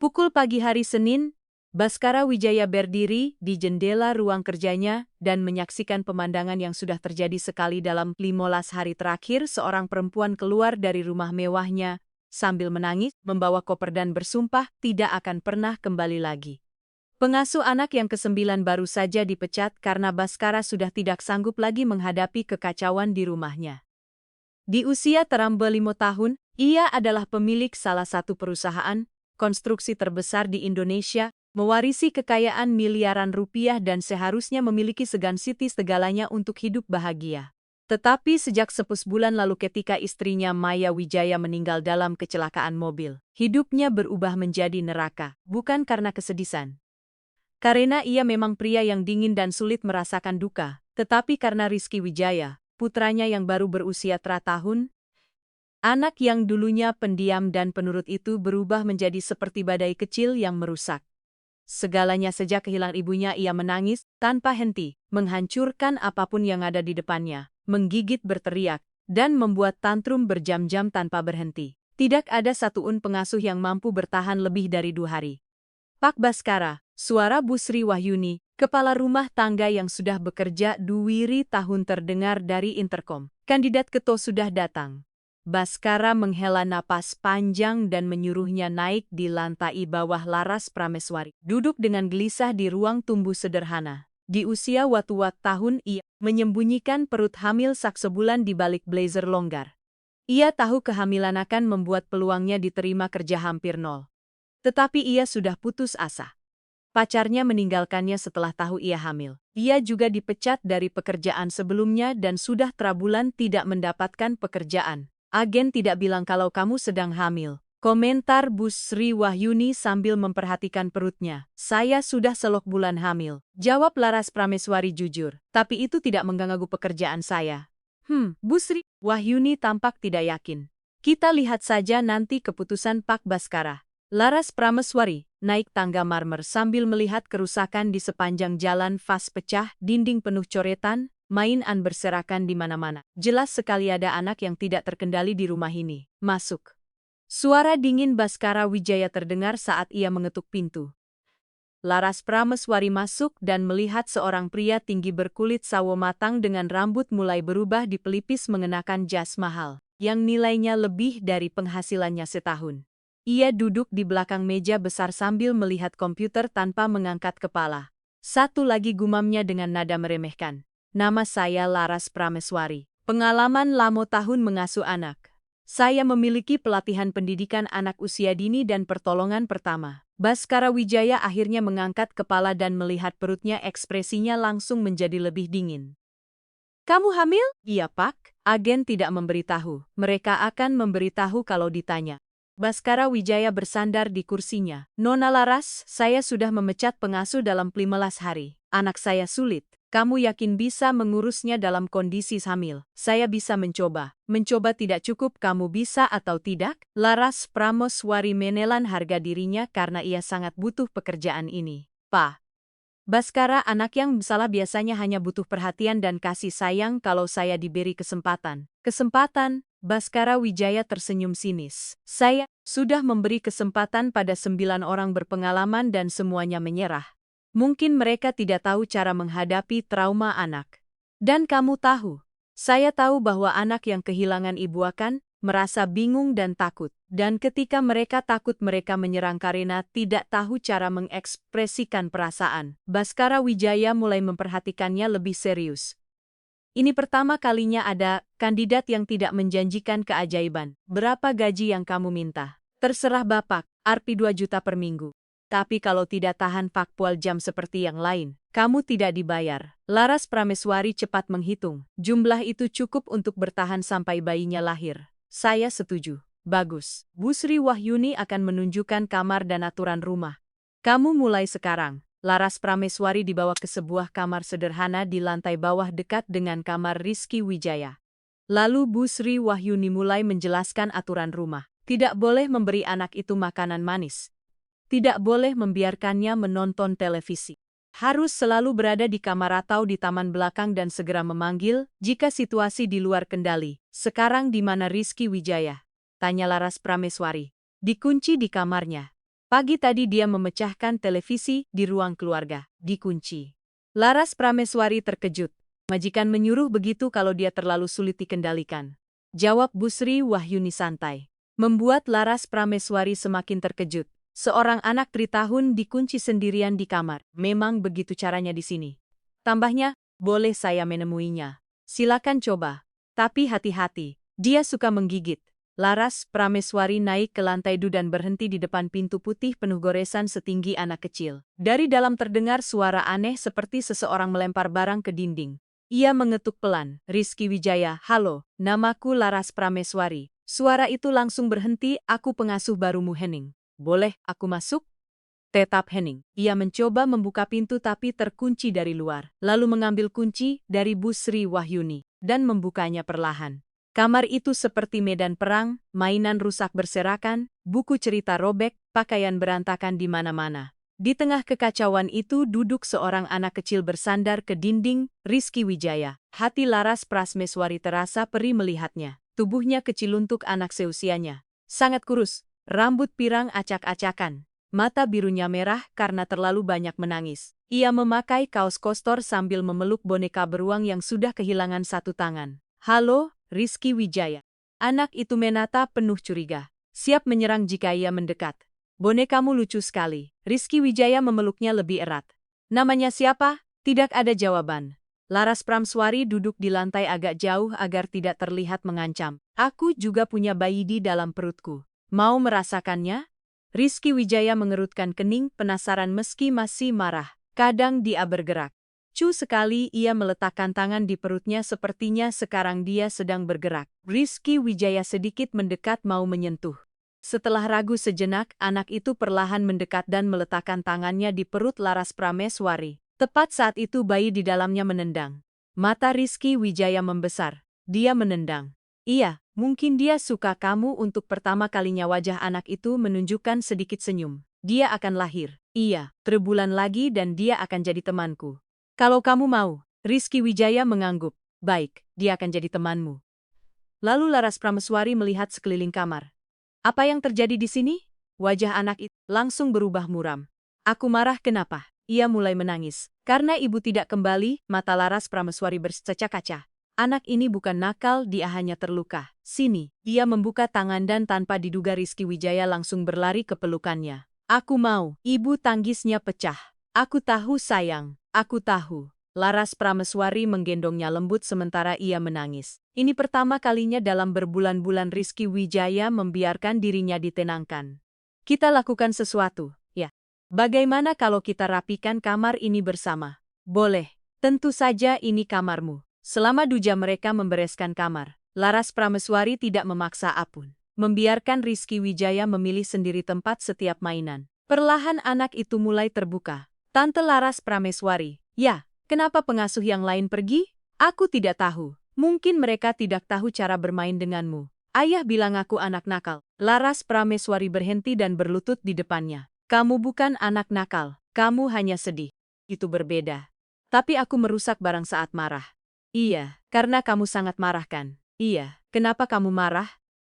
Pukul pagi hari Senin, Baskara Wijaya berdiri di jendela ruang kerjanya dan menyaksikan pemandangan yang sudah terjadi sekali dalam 15 hari terakhir. Seorang perempuan keluar dari rumah mewahnya sambil menangis, membawa koper dan bersumpah tidak akan pernah kembali lagi. Pengasuh anak yang ke-9 baru saja dipecat karena Baskara sudah tidak sanggup lagi menghadapi kekacauan di rumahnya. Di usia teramba 5 tahun, ia adalah pemilik salah satu perusahaan konstruksi terbesar di Indonesia, mewarisi kekayaan miliaran rupiah dan seharusnya memiliki segalanya untuk hidup bahagia. Tetapi sejak 11 bulan lalu ketika istrinya Maya Wijaya meninggal dalam kecelakaan mobil, hidupnya berubah menjadi neraka, bukan karena kesedihan. Karena ia memang pria yang dingin dan sulit merasakan duka, tetapi karena Rizky Wijaya, putranya yang baru berusia 3 tahun, anak yang dulunya pendiam dan penurut itu berubah menjadi seperti badai kecil yang merusak segalanya. Sejak kehilangan ibunya ia menangis tanpa henti, menghancurkan apapun yang ada di depannya, menggigit, berteriak, dan membuat tantrum berjam-jam tanpa berhenti. Tidak ada satuun pengasuh yang mampu bertahan lebih dari 2 hari. Pak Baskara, suara Bu Sri Wahyuni, kepala rumah tangga yang sudah bekerja 2 tahun terdengar dari interkom. Kandidat ketua sudah datang. Baskara menghela napas panjang dan menyuruhnya naik di lantai bawah. Laras Prameswari duduk dengan gelisah di ruang tumbuh sederhana. Di usia tua tahun ia menyembunyikan perut hamil sak sebulan di balik blazer longgar. Ia tahu kehamilan akan membuat peluangnya diterima kerja hampir nol. Tetapi ia sudah putus asa. Pacarnya meninggalkannya setelah tahu ia hamil. Ia juga dipecat dari pekerjaan sebelumnya dan sudah 3 bulan tidak mendapatkan pekerjaan. Agen tidak bilang kalau kamu sedang hamil, komentar Bu Sri Wahyuni sambil memperhatikan perutnya. Saya sudah selok bulan hamil, jawab Laras Prameswari jujur, tapi itu tidak mengganggu pekerjaan saya. Bu Sri Wahyuni tampak tidak yakin. Kita lihat saja nanti keputusan Pak Baskara. Laras Prameswari naik tangga marmer sambil melihat kerusakan di sepanjang jalan. Vas pecah, dinding penuh coretan, mainan berserakan di mana-mana. Jelas sekali ada anak yang tidak terkendali di rumah ini. Masuk. Suara dingin Baskara Wijaya terdengar saat ia mengetuk pintu. Laras Prameswari masuk dan melihat seorang pria tinggi berkulit sawo matang dengan rambut mulai berubah di pelipis mengenakan jas mahal, yang nilainya lebih dari penghasilannya setahun. Ia duduk di belakang meja besar sambil melihat komputer tanpa mengangkat kepala. Satu lagi gumamnya dengan nada meremehkan. Nama saya Laras Prameswari. Pengalaman lama tahun mengasuh anak. Saya memiliki pelatihan pendidikan anak usia dini dan pertolongan pertama. Baskara Wijaya akhirnya mengangkat kepala dan melihat perutnya, ekspresinya langsung menjadi lebih dingin. Kamu hamil? Iya Pak. Agen tidak memberitahu. Mereka akan memberitahu kalau ditanya. Baskara Wijaya bersandar di kursinya. Nona Laras, saya sudah memecat pengasuh dalam 15 hari. Anak saya sulit. Kamu yakin bisa mengurusnya dalam kondisi hamil? Saya bisa mencoba. Mencoba tidak cukup, kamu bisa atau tidak? Laras Prameswari menelan harga dirinya karena ia sangat butuh pekerjaan ini. Pak Baskara, anak yang salah biasanya hanya butuh perhatian dan kasih sayang kalau saya diberi kesempatan. Kesempatan? Baskara Wijaya tersenyum sinis. Saya sudah memberi kesempatan pada 9 orang berpengalaman dan semuanya menyerah. Mungkin mereka tidak tahu cara menghadapi trauma anak. Dan kamu tahu, saya tahu bahwa anak yang kehilangan ibu akan merasa bingung dan takut. Dan ketika mereka takut, mereka menyerang karena tidak tahu cara mengekspresikan perasaan. Baskara Wijaya mulai memperhatikannya lebih serius. Ini pertama kalinya ada kandidat yang tidak menjanjikan keajaiban. Berapa gaji yang kamu minta? Terserah Bapak, Rp 2 juta per minggu. Tapi kalau tidak tahan faktual jam seperti yang lain, kamu tidak dibayar. Laras Prameswari cepat menghitung. Jumlah itu cukup untuk bertahan sampai bayinya lahir. Saya setuju. Bagus. Bu Sri Wahyuni akan menunjukkan kamar dan aturan rumah. Kamu mulai sekarang. Laras Prameswari dibawa ke sebuah kamar sederhana di lantai bawah dekat dengan kamar Rizky Wijaya. Lalu Bu Sri Wahyuni mulai menjelaskan aturan rumah. Tidak boleh memberi anak itu makanan manis. Tidak boleh membiarkannya menonton televisi. Harus selalu berada di kamar atau di taman belakang dan segera memanggil jika situasi di luar kendali. Sekarang di mana Rizky Wijaya? Tanya Laras Prameswari. Dikunci di kamarnya. Pagi tadi dia memecahkan televisi di ruang keluarga, dikunci. Laras Prameswari terkejut. Majikan menyuruh begitu kalau dia terlalu sulit dikendalikan. Jawab Bu Sri Wahyuni santai. Membuat Laras Prameswari semakin terkejut. Seorang anak 3 tahun dikunci sendirian di kamar. Memang begitu caranya di sini. Tambahnya, boleh saya menemuinya. Silakan coba. Tapi hati-hati, dia suka menggigit. Laras Prameswari naik ke lantai 2 dan berhenti di depan pintu putih penuh goresan setinggi anak kecil. Dari dalam terdengar suara aneh seperti seseorang melempar barang ke dinding. Ia mengetuk pelan. Rizky Wijaya, halo, namaku Laras Prameswari. Suara itu langsung berhenti, aku pengasuh barumu Henning. Boleh aku masuk? Tetap Henning. Ia mencoba membuka pintu tapi terkunci dari luar. Lalu mengambil kunci dari Bu Sri Wahyuni dan membukanya perlahan. Kamar itu seperti medan perang, mainan rusak berserakan, buku cerita robek, pakaian berantakan di mana-mana. Di tengah kekacauan itu duduk seorang anak kecil bersandar ke dinding, Rizky Wijaya. Hati Laras Prameswari terasa perih melihatnya. Tubuhnya kecil untuk anak seusianya. Sangat kurus, rambut pirang acak-acakan. Mata birunya merah karena terlalu banyak menangis. Ia memakai kaos kostor sambil memeluk boneka beruang yang sudah kehilangan satu tangan. Halo, Rizky Wijaya. Anak itu menatap penuh curiga. Siap menyerang jika ia mendekat. Bonekamu lucu sekali. Rizky Wijaya memeluknya lebih erat. Namanya siapa? Tidak ada jawaban. Laras Prameswari duduk di lantai agak jauh agar tidak terlihat mengancam. Aku juga punya bayi di dalam perutku. Mau merasakannya? Rizky Wijaya mengerutkan kening, penasaran meski masih marah. Kadang dia bergerak. Sekali ia meletakkan tangan di perutnya sepertinya sekarang dia sedang bergerak. Rizky Wijaya sedikit mendekat mau menyentuh. Setelah ragu sejenak, anak itu perlahan mendekat dan meletakkan tangannya di perut Laras Prameswari. Tepat saat itu bayi di dalamnya menendang. Mata Rizky Wijaya membesar. Dia menendang. Iya, mungkin dia suka kamu. Untuk pertama kalinya wajah anak itu menunjukkan sedikit senyum. Dia akan lahir. Iya, 3 bulan lagi dan dia akan jadi temanku. Kalau kamu mau, Rizky Wijaya mengangguk. Baik, dia akan jadi temanmu. Lalu Laras Prameswari melihat sekeliling kamar. Apa yang terjadi di sini? Wajah anak itu langsung berubah muram. Aku marah kenapa? Ia mulai menangis. Karena ibu tidak kembali, mata Laras Prameswari bersecaca-kaca. Anak ini bukan nakal, dia hanya terluka. Sini, ia membuka tangan dan tanpa diduga Rizky Wijaya langsung berlari ke pelukannya. Aku mau, ibu tangisnya pecah. Aku tahu sayang, aku tahu. Laras Prameswari menggendongnya lembut sementara ia menangis. Ini pertama kalinya dalam berbulan-bulan Rizky Wijaya membiarkan dirinya ditenangkan. Kita lakukan sesuatu, ya. Bagaimana kalau kita rapikan kamar ini bersama? Boleh, tentu saja ini kamarmu. Selama 2 jam mereka membereskan kamar, Laras Prameswari tidak memaksa apapun. Membiarkan Rizky Wijaya memilih sendiri tempat setiap mainan. Perlahan anak itu mulai terbuka. Tante Laras Prameswari, ya, kenapa pengasuh yang lain pergi? Aku tidak tahu. Mungkin mereka tidak tahu cara bermain denganmu. Ayah bilang aku anak nakal. Laras Prameswari berhenti dan berlutut di depannya. Kamu bukan anak nakal, kamu hanya sedih. Itu berbeda. Tapi aku merusak barang saat marah. Iya, karena kamu sangat marah kan? Iya, kenapa kamu marah?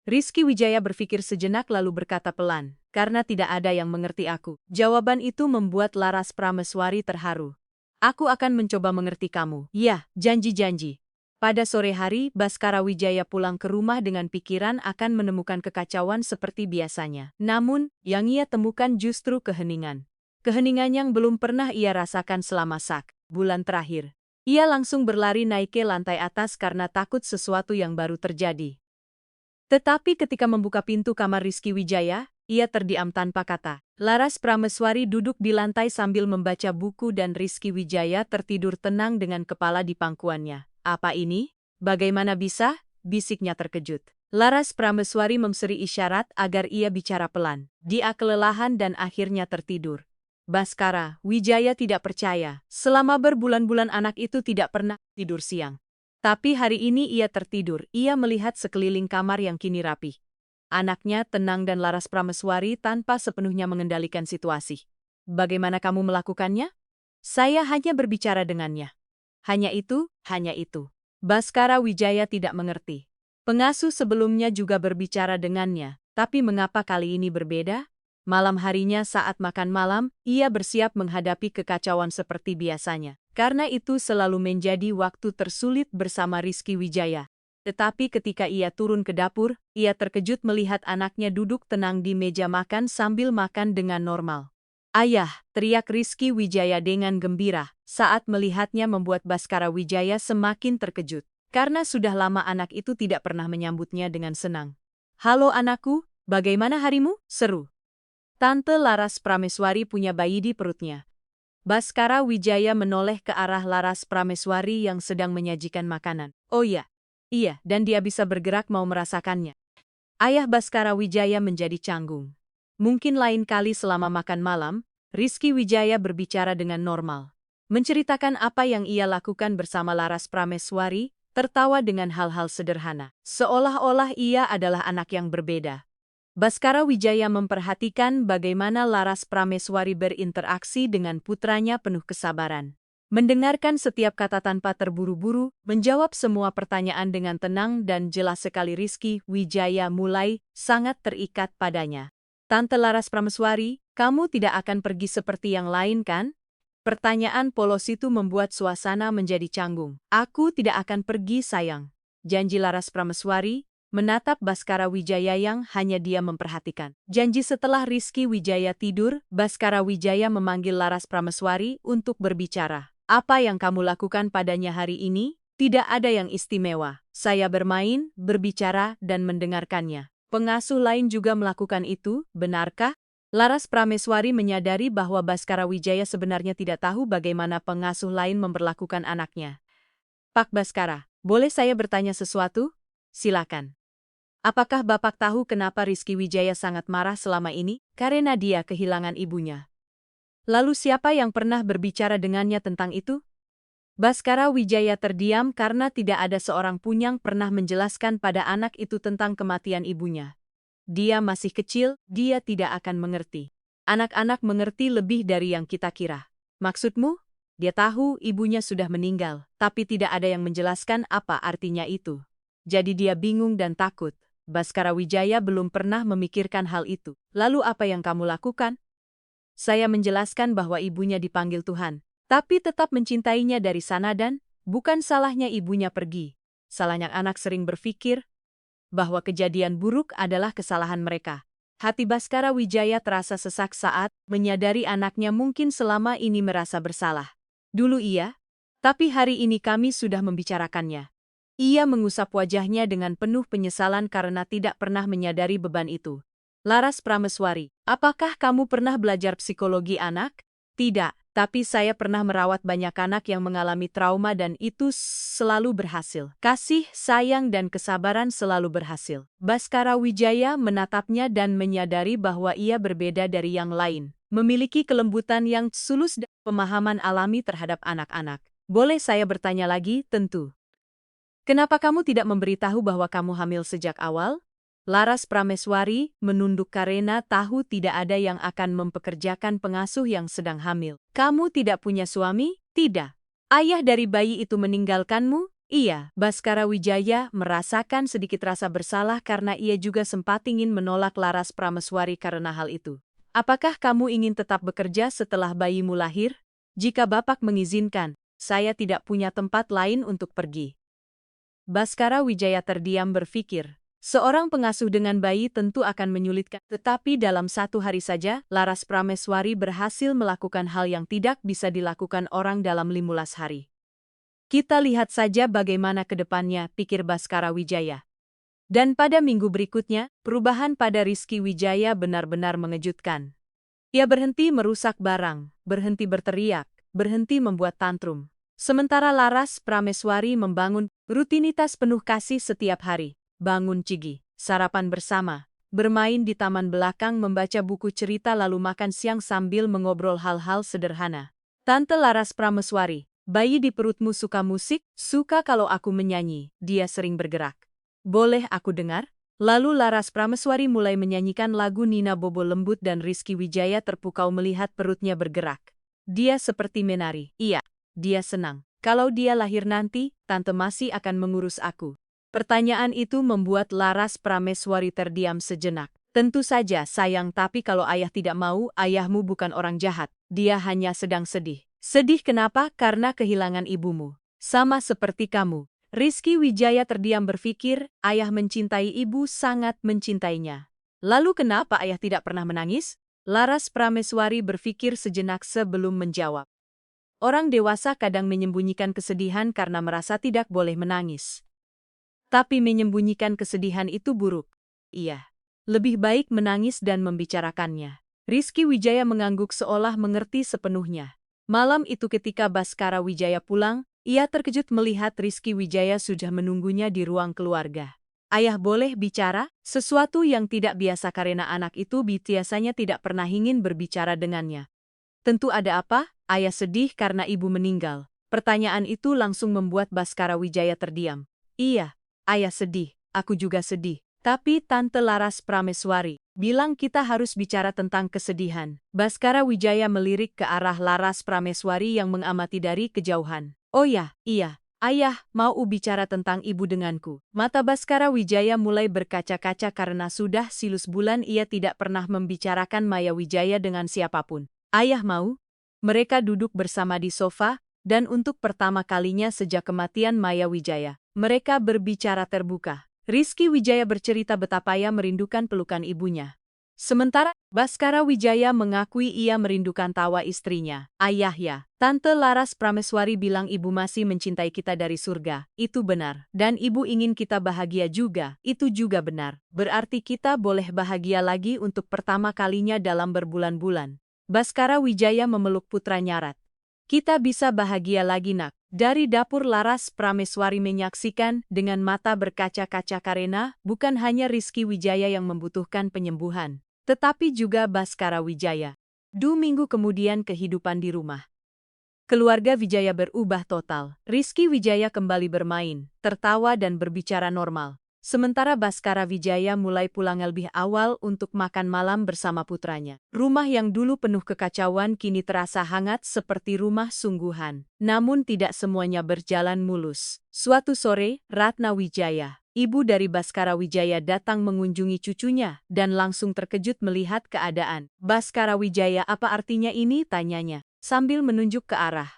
Rizky Wijaya berpikir sejenak lalu berkata pelan, karena tidak ada yang mengerti aku. Jawaban itu membuat Laras Prameswari terharu. Aku akan mencoba mengerti kamu. Ya, janji-janji. Pada sore hari, Baskara Wijaya pulang ke rumah dengan pikiran akan menemukan kekacauan seperti biasanya. Namun, yang ia temukan justru keheningan. Keheningan yang belum pernah ia rasakan selama bulan terakhir. Ia langsung berlari naik ke lantai atas karena takut sesuatu yang baru terjadi. Tetapi ketika membuka pintu kamar Rizky Wijaya, ia terdiam tanpa kata. Laras Prameswari duduk di lantai sambil membaca buku dan Rizky Wijaya tertidur tenang dengan kepala di pangkuannya. Apa ini? Bagaimana bisa? Bisiknya terkejut. Laras Prameswari memberi isyarat agar ia bicara pelan. Dia kelelahan dan akhirnya tertidur. Baskara Wijaya tidak percaya. Selama berbulan-bulan anak itu tidak pernah tidur siang. Tapi hari ini ia tertidur. Ia melihat sekeliling kamar yang kini rapi. Anaknya tenang dan Laras Prameswari tanpa sepenuhnya mengendalikan situasi. Bagaimana kamu melakukannya? Saya hanya berbicara dengannya. Hanya itu, hanya itu. Baskara Wijaya tidak mengerti. Pengasuh sebelumnya juga berbicara dengannya, tapi mengapa kali ini berbeda? Malam harinya saat makan malam, ia bersiap menghadapi kekacauan seperti biasanya. Karena itu selalu menjadi waktu tersulit bersama Rizky Wijaya. Tetapi ketika ia turun ke dapur, ia terkejut melihat anaknya duduk tenang di meja makan sambil makan dengan normal. "Ayah!" teriak Rizky Wijaya dengan gembira, saat melihatnya membuat Baskara Wijaya semakin terkejut. Karena sudah lama anak itu tidak pernah menyambutnya dengan senang. "Halo anakku, bagaimana harimu?" seru. Tante Laras Prameswari punya bayi di perutnya. Baskara Wijaya menoleh ke arah Laras Prameswari yang sedang menyajikan makanan. "Oh iya, iya, dan dia bisa bergerak mau merasakannya." Ayah Baskara Wijaya menjadi canggung. Mungkin lain kali selama makan malam, Rizky Wijaya berbicara dengan normal. Menceritakan apa yang ia lakukan bersama Laras Prameswari, tertawa dengan hal-hal sederhana. Seolah-olah ia adalah anak yang berbeda. Baskara Wijaya memperhatikan bagaimana Laras Prameswari berinteraksi dengan putranya penuh kesabaran. Mendengarkan setiap kata tanpa terburu-buru, menjawab semua pertanyaan dengan tenang dan jelas sekali. Rizky Wijaya mulai sangat terikat padanya. "Tante Laras Prameswari, kamu tidak akan pergi seperti yang lain kan?" Pertanyaan polos itu membuat suasana menjadi canggung. "Aku tidak akan pergi sayang," janji Laras Prameswari, menatap Baskara Wijaya yang hanya dia memperhatikan. Janji. Setelah Rizky Wijaya tidur, Baskara Wijaya memanggil Laras Prameswari untuk berbicara. "Apa yang kamu lakukan padanya hari ini? Tidak ada yang istimewa. Saya bermain, berbicara, dan mendengarkannya. Pengasuh lain juga melakukan itu, benarkah?" Laras Prameswari menyadari bahwa Baskara Wijaya sebenarnya tidak tahu bagaimana pengasuh lain memperlakukan anaknya. "Pak Baskara, boleh saya bertanya sesuatu? Silakan." "Apakah Bapak tahu kenapa Rizky Wijaya sangat marah selama ini?" "Karena dia kehilangan ibunya." "Lalu siapa yang pernah berbicara dengannya tentang itu?" Baskara Wijaya terdiam karena tidak ada seorang pun yang pernah menjelaskan pada anak itu tentang kematian ibunya. Dia masih kecil, dia tidak akan mengerti. Anak-anak mengerti lebih dari yang kita kira. "Maksudmu?" "Dia tahu ibunya sudah meninggal, tapi tidak ada yang menjelaskan apa artinya itu. Jadi dia bingung dan takut." Baskara Wijaya belum pernah memikirkan hal itu. "Lalu apa yang kamu lakukan?" "Saya menjelaskan bahwa ibunya dipanggil Tuhan, tapi tetap mencintainya dari sana dan bukan salahnya ibunya pergi. Salahnya anak." Sering berpikir bahwa kejadian buruk adalah kesalahan mereka. Hati Baskara Wijaya terasa sesak saat menyadari anaknya mungkin selama ini merasa bersalah. "Dulu iya, tapi hari ini kami sudah membicarakannya." Ia mengusap wajahnya dengan penuh penyesalan karena tidak pernah menyadari beban itu. Laras Prameswari, "Apakah kamu pernah belajar psikologi anak?" "Tidak, tapi saya pernah merawat banyak anak yang mengalami trauma dan itu selalu berhasil. Kasih, sayang, dan kesabaran selalu berhasil." Baskara Wijaya menatapnya dan menyadari bahwa ia berbeda dari yang lain. Memiliki kelembutan yang tulus dan pemahaman alami terhadap anak-anak. "Boleh saya bertanya lagi?" "Tentu." "Kenapa kamu tidak memberitahu bahwa kamu hamil sejak awal?" Laras Prameswari menunduk karena tahu tidak ada yang akan mempekerjakan pengasuh yang sedang hamil. "Kamu tidak punya suami?" "Tidak." "Ayah dari bayi itu meninggalkanmu?" "Iya." Baskara Wijaya merasakan sedikit rasa bersalah karena ia juga sempat ingin menolak Laras Prameswari karena hal itu. "Apakah kamu ingin tetap bekerja setelah bayimu lahir?" "Jika Bapak mengizinkan, saya tidak punya tempat lain untuk pergi." Baskara Wijaya terdiam berpikir. Seorang pengasuh dengan bayi tentu akan menyulitkan. Tetapi dalam satu hari saja, Laras Prameswari berhasil melakukan hal yang tidak bisa dilakukan orang dalam 15 hari. "Kita lihat saja bagaimana ke depannya," pikir Baskara Wijaya. Dan pada minggu berikutnya, perubahan pada Rizky Wijaya benar-benar mengejutkan. Ia berhenti merusak barang, berhenti berteriak, berhenti membuat tantrum. Sementara Laras Prameswari membangun rutinitas penuh kasih setiap hari. Bangun cigi, sarapan bersama, bermain di taman belakang, membaca buku cerita, lalu makan siang sambil mengobrol hal-hal sederhana. "Tante Laras Prameswari, bayi di perutmu suka musik?" "Suka kalau aku menyanyi, dia sering bergerak." "Boleh aku dengar?" Lalu Laras Prameswari mulai menyanyikan lagu Nina Bobo lembut dan Rizky Wijaya terpukau melihat perutnya bergerak. Dia seperti menari. "Iya, dia senang. Kalau dia lahir nanti, tante masih akan mengurus aku." Pertanyaan itu membuat Laras Prameswari terdiam sejenak. Tentu saja, sayang, tapi kalau ayah tidak mau, ayahmu bukan orang jahat. Dia hanya sedang sedih. Sedih kenapa? Karena kehilangan ibumu. Sama seperti kamu. Rizky Wijaya terdiam berpikir, ayah mencintai ibu, sangat mencintainya. Lalu kenapa ayah tidak pernah menangis? Laras Prameswari berpikir sejenak sebelum menjawab. Orang dewasa kadang menyembunyikan kesedihan karena merasa tidak boleh menangis. Tapi menyembunyikan kesedihan itu buruk. Iya. Lebih baik menangis dan membicarakannya. Rizky Wijaya mengangguk seolah mengerti sepenuhnya. Malam itu ketika Baskara Wijaya pulang, ia terkejut melihat Rizky Wijaya sudah menunggunya di ruang keluarga. Ayah, boleh bicara? Sesuatu yang tidak biasa karena anak itu biasanya tidak pernah ingin berbicara dengannya. Tentu ada apa? Ayah sedih karena ibu meninggal. Pertanyaan itu langsung membuat Baskara Wijaya terdiam. Iya, ayah sedih, aku juga sedih. Tapi Tante Laras Prameswari bilang kita harus bicara tentang kesedihan. Baskara Wijaya melirik ke arah Laras Prameswari yang mengamati dari kejauhan. Oh ya, iya, ayah, mau bicara tentang ibu denganku. Mata Baskara Wijaya mulai berkaca-kaca karena sudah silus bulan ia tidak pernah membicarakan Maya Wijaya dengan siapapun. Ayah mau? Mereka duduk bersama di sofa, dan untuk pertama kalinya sejak kematian Maya Wijaya, mereka berbicara terbuka. Rizky Wijaya bercerita betapa ia merindukan pelukan ibunya. Sementara, Baskara Wijaya mengakui ia merindukan tawa istrinya. Ayah ya, Tante Laras Prameswari bilang ibu masih mencintai kita dari surga. Itu benar. Dan ibu ingin kita bahagia juga. Itu juga benar. Berarti kita boleh bahagia lagi untuk pertama kalinya dalam berbulan-bulan. Baskara Wijaya memeluk putra nyarat. Kita bisa bahagia lagi nak. Dari dapur Laras Prameswari menyaksikan dengan mata berkaca-kaca karena bukan hanya Rizky Wijaya yang membutuhkan penyembuhan, tetapi juga Baskara Wijaya. 2 minggu kemudian kehidupan di rumah keluarga Wijaya berubah total. Rizky Wijaya kembali bermain, tertawa dan berbicara normal. Sementara Baskara Wijaya mulai pulang lebih awal untuk makan malam bersama putranya. Rumah yang dulu penuh kekacauan kini terasa hangat seperti rumah sungguhan. Namun tidak semuanya berjalan mulus. Suatu sore, Ratna Wijaya, ibu dari Baskara Wijaya, datang mengunjungi cucunya dan langsung terkejut melihat keadaan. Baskara Wijaya, apa artinya ini? Tanyanya, sambil menunjuk ke arah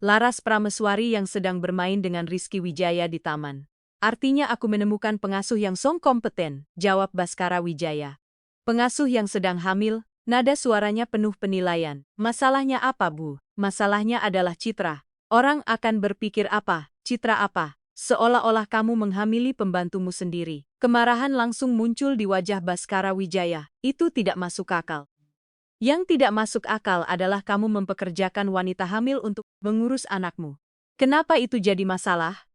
Laras Prameswari yang sedang bermain dengan Rizky Wijaya di taman. Artinya aku menemukan pengasuh yang kompeten, jawab Baskara Wijaya. Pengasuh yang sedang hamil, nada suaranya penuh penilaian. Masalahnya apa, Bu? Masalahnya adalah citra. Orang akan berpikir apa, citra apa? Seolah-olah kamu menghamili pembantumu sendiri. Kemarahan langsung muncul di wajah Baskara Wijaya. Itu tidak masuk akal. Yang tidak masuk akal adalah kamu mempekerjakan wanita hamil untuk mengurus anakmu. Kenapa itu jadi masalah?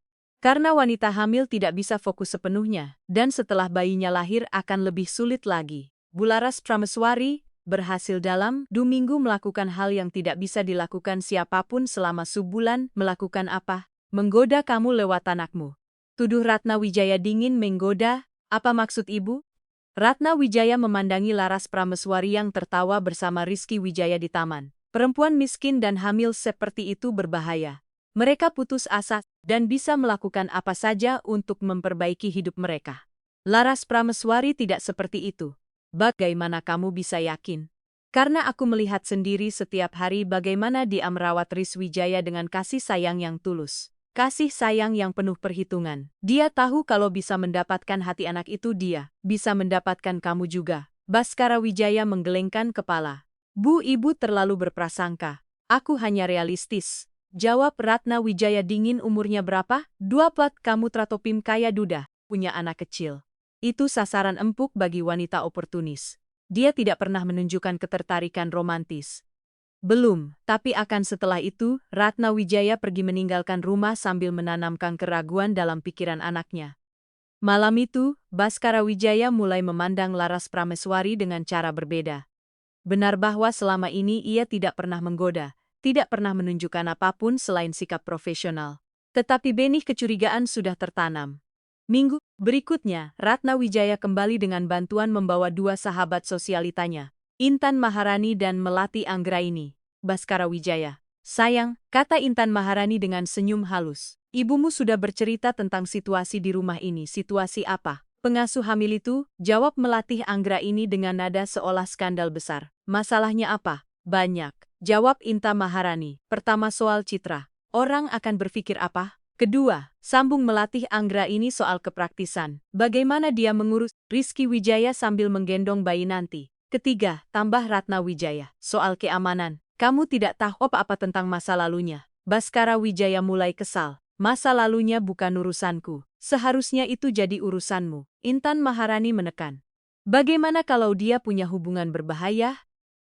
Karena wanita hamil tidak bisa fokus sepenuhnya, dan setelah bayinya lahir akan lebih sulit lagi. Bu Laras Prameswari berhasil dalam 2 minggu melakukan hal yang tidak bisa dilakukan siapapun selama sebulan. Melakukan apa? Menggoda kamu lewat anakmu. Tuduh Ratna Wijaya dingin. Menggoda? Apa maksud ibu? Ratna Wijaya memandangi Laras Prameswari yang tertawa bersama Rizky Wijaya di taman. Perempuan miskin dan hamil seperti itu berbahaya. Mereka putus asa dan bisa melakukan apa saja untuk memperbaiki hidup mereka. Laras Prameswari tidak seperti itu. Bagaimana kamu bisa yakin? Karena aku melihat sendiri setiap hari bagaimana dia merawat Rizky Wijaya dengan kasih sayang yang tulus. Kasih sayang yang penuh perhitungan. Dia tahu kalau bisa mendapatkan hati anak itu dia bisa mendapatkan kamu juga. Baskara Wijaya menggelengkan kepala. Bu, ibu terlalu berprasangka. Aku hanya realistis. Jawab Ratna Wijaya dingin. Umurnya berapa? 24. Kamu Tratopim kaya duda, punya anak kecil. Itu sasaran empuk bagi wanita oportunis. Dia tidak pernah menunjukkan ketertarikan romantis. Belum, tapi akan setelah itu, Ratna Wijaya pergi meninggalkan rumah sambil menanamkan keraguan dalam pikiran anaknya. Malam itu, Baskara Wijaya mulai memandang Laras Prameswari dengan cara berbeda. Benar bahwa selama ini ia tidak pernah menggoda, tidak pernah menunjukkan apapun selain sikap profesional. Tetapi benih kecurigaan sudah tertanam. Minggu berikutnya, Ratna Wijaya kembali dengan bantuan membawa 2 sahabat sosialitanya, Intan Maharani dan Melati Anggraini. Baskara Wijaya, sayang, kata Intan Maharani dengan senyum halus. Ibumu sudah bercerita tentang situasi di rumah ini. Situasi apa? Pengasuh hamil itu, jawab melatih Anggra ini dengan nada seolah skandal besar. Masalahnya apa? Banyak. Jawab Inta Maharani. Pertama soal citra. Orang akan berpikir apa? Kedua, sambung melatih Anggra ini soal kepraktisan. Bagaimana dia mengurus Rizky Wijaya sambil menggendong bayi nanti. Ketiga, tambah Ratna Wijaya. Soal keamanan. Kamu tidak tahu apa-apa tentang masa lalunya. Baskara Wijaya mulai kesal. Masa lalunya bukan urusanku. Seharusnya itu jadi urusanmu. Intan Maharani menekan. Bagaimana kalau dia punya hubungan berbahaya?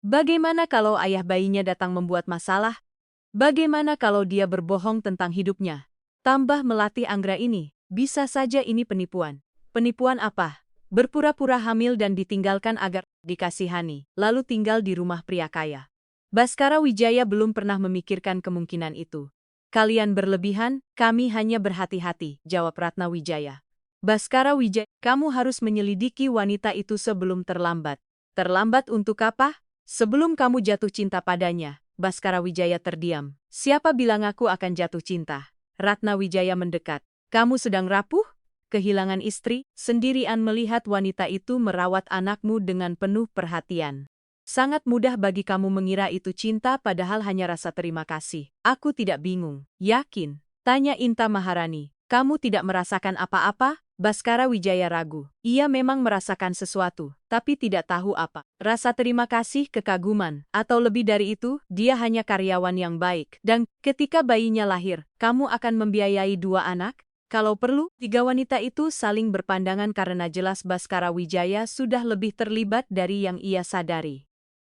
Bagaimana kalau ayah bayinya datang membuat masalah? Bagaimana kalau dia berbohong tentang hidupnya? Tambah melatih Anggra ini, bisa saja ini penipuan. Penipuan apa? Berpura-pura hamil dan ditinggalkan agar dikasihani, lalu tinggal di rumah pria kaya. Baskara Wijaya belum pernah memikirkan kemungkinan itu. Kalian berlebihan, kami hanya berhati-hati, jawab Ratna Wijaya. Baskara Wijaya, kamu harus menyelidiki wanita itu sebelum terlambat. Terlambat untuk apa? Sebelum kamu jatuh cinta padanya. Baskara Wijaya terdiam. Siapa bilang aku akan jatuh cinta? Ratna Wijaya mendekat. Kamu sedang rapuh? Kehilangan istri, sendirian melihat wanita itu merawat anakmu dengan penuh perhatian. Sangat mudah bagi kamu mengira itu cinta padahal hanya rasa terima kasih. Aku tidak bingung. Yakin? Tanya Inta Maharani. Kamu tidak merasakan apa-apa? Baskara Wijaya ragu. Ia memang merasakan sesuatu, tapi tidak tahu apa. Rasa terima kasih, kekaguman, atau lebih dari itu, dia hanya karyawan yang baik. Dan ketika bayinya lahir, kamu akan membiayai 2 anak? Kalau perlu, 3 wanita itu saling berpandangan karena jelas Baskara Wijaya sudah lebih terlibat dari yang ia sadari.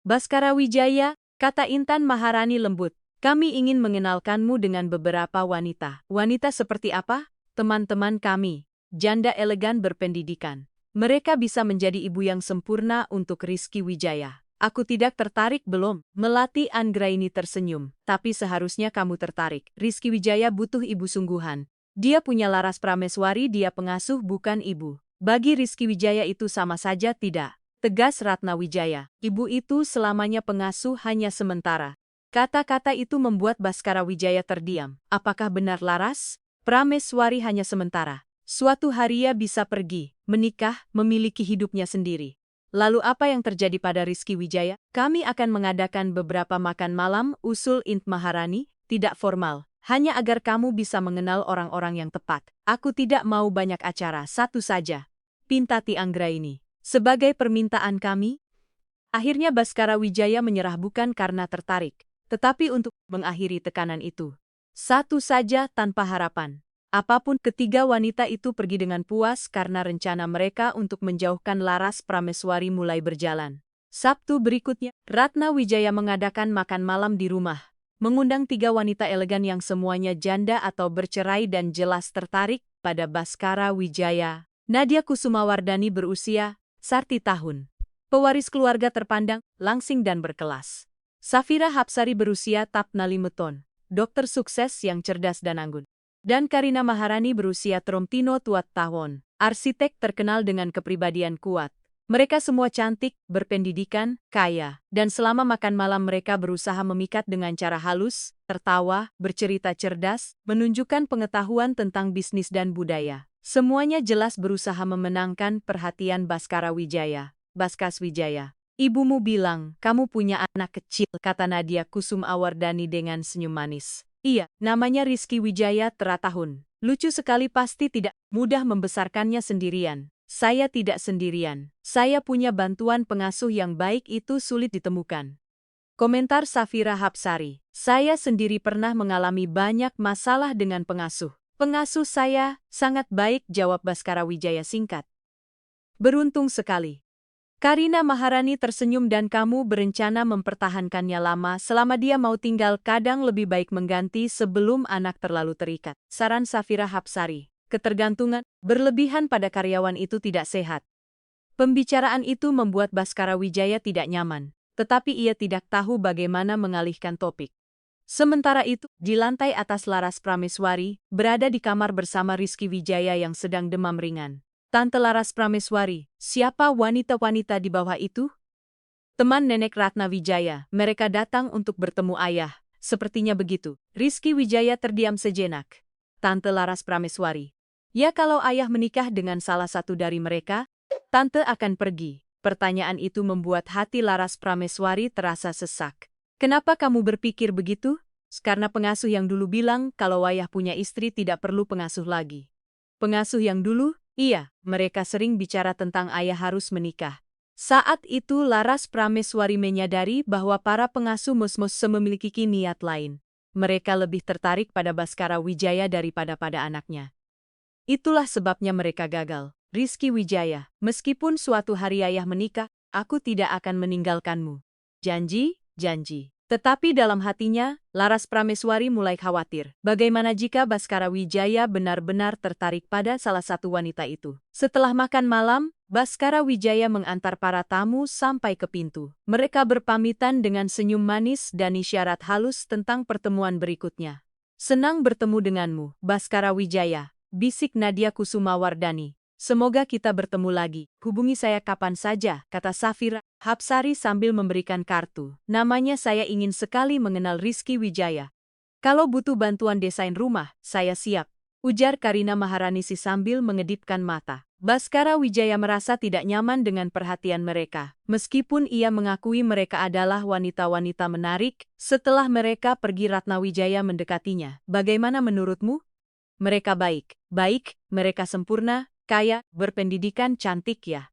Baskara Wijaya, kata Intan Maharani lembut, kami ingin mengenalkanmu dengan beberapa wanita. Wanita seperti apa? Teman-teman kami, janda elegan berpendidikan. Mereka bisa menjadi ibu yang sempurna untuk Rizky Wijaya. Aku tidak tertarik belum. Melati Anggraini tersenyum, tapi seharusnya kamu tertarik. Rizky Wijaya butuh ibu sungguhan. Dia punya laras prameswari, dia pengasuh bukan ibu. Bagi Rizky Wijaya itu sama saja tidak. Tegas Ratna Wijaya, ibu itu selamanya pengasuh hanya sementara. Kata-kata itu membuat Baskara Wijaya terdiam. Apakah benar laras? Prameswari hanya sementara. Suatu hari ia bisa pergi, menikah, memiliki hidupnya sendiri. Lalu apa yang terjadi pada Rizky Wijaya? Kami akan mengadakan beberapa makan malam, usul Int Maharani, tidak formal. Hanya agar kamu bisa mengenal orang-orang yang tepat. Aku tidak mau banyak acara, satu saja. Pintati Anggraini. Sebagai permintaan kami, akhirnya Baskara Wijaya menyerah bukan karena tertarik, tetapi untuk mengakhiri tekanan itu. Satu saja tanpa harapan. Apapun, ketiga wanita itu pergi dengan puas karena rencana mereka untuk menjauhkan laras prameswari mulai berjalan. Sabtu berikutnya, Ratna Wijaya mengadakan makan malam di rumah, mengundang 3 wanita elegan yang semuanya janda atau bercerai dan jelas tertarik pada Baskara Wijaya. Nadia Kusumawardani berusia Sarti tahun. Pewaris keluarga terpandang, langsing dan berkelas. Safira Hapsari berusia Tapna Limeton, dokter sukses yang cerdas dan anggun. Dan Karina Maharani berusia Tromtino Tuat Tahun, arsitek terkenal dengan kepribadian kuat. Mereka semua cantik, berpendidikan, kaya, dan selama makan malam mereka berusaha memikat dengan cara halus, tertawa, bercerita cerdas, menunjukkan pengetahuan tentang bisnis dan budaya. Semuanya jelas berusaha memenangkan perhatian Baskara Wijaya. Baskas Wijaya, ibumu bilang kamu punya anak kecil, kata Nadia Kusumawardani dengan senyum manis. Iya, namanya Rizky Wijaya Teratahun. Lucu sekali, pasti tidak mudah membesarkannya sendirian. Saya tidak sendirian. Saya punya bantuan pengasuh yang baik, itu sulit ditemukan. Komentar Safira Hapsari. Saya sendiri pernah mengalami banyak masalah dengan pengasuh. Pengasuh saya sangat baik, jawab Baskara Wijaya singkat. Beruntung sekali. Karina Maharani tersenyum, dan kamu berencana mempertahankannya lama selama dia mau tinggal, kadang lebih baik mengganti sebelum anak terlalu terikat. Saran Safira Hapsari. Ketergantungan berlebihan pada karyawan itu tidak sehat. Pembicaraan itu membuat Baskara Wijaya tidak nyaman, tetapi ia tidak tahu bagaimana mengalihkan topik. Sementara itu, di lantai atas laras prameswari, berada di kamar bersama Rizky Wijaya yang sedang demam ringan. Tante Laras Prameswari, siapa wanita-wanita di bawah itu? Teman nenek Ratna Wijaya, mereka datang untuk bertemu ayah, sepertinya begitu. Rizky Wijaya terdiam sejenak. Tante Laras Prameswari, Ya kalau ayah menikah dengan salah satu dari mereka, tante akan pergi. Pertanyaan itu membuat hati Laras Prameswari terasa sesak. Kenapa kamu berpikir begitu? Karena pengasuh yang dulu bilang kalau ayah punya istri tidak perlu pengasuh lagi. Pengasuh yang dulu? Iya, mereka sering bicara tentang ayah harus menikah. Saat itu Laras Prameswari menyadari bahwa para pengasuh Mosmos memiliki niat lain. Mereka lebih tertarik pada Baskara Wijaya daripada pada anaknya. Itulah sebabnya mereka gagal. Rizky Wijaya, meskipun suatu hari ayah menikah, aku tidak akan meninggalkanmu. Janji, janji. Tetapi dalam hatinya, Laras Prameswari mulai khawatir. Bagaimana jika Baskara Wijaya benar-benar tertarik pada salah satu wanita itu? Setelah makan malam, Baskara Wijaya mengantar para tamu sampai ke pintu. Mereka berpamitan dengan senyum manis dan isyarat halus tentang pertemuan berikutnya. Senang bertemu denganmu, Baskara Wijaya, bisik Nadia Kusumawardani. Semoga kita bertemu lagi. Hubungi saya kapan saja, kata Safira Hapsari sambil memberikan kartu. Namanya saya ingin sekali mengenal Rizky Wijaya. Kalau butuh bantuan desain rumah, saya siap, ujar Karina Maharanisi sambil mengedipkan mata. Baskara Wijaya merasa tidak nyaman dengan perhatian mereka. Meskipun ia mengakui mereka adalah wanita-wanita menarik, setelah mereka pergi Ratna Wijaya mendekatinya. Bagaimana menurutmu? Mereka baik, mereka sempurna, kaya, berpendidikan, cantik ya.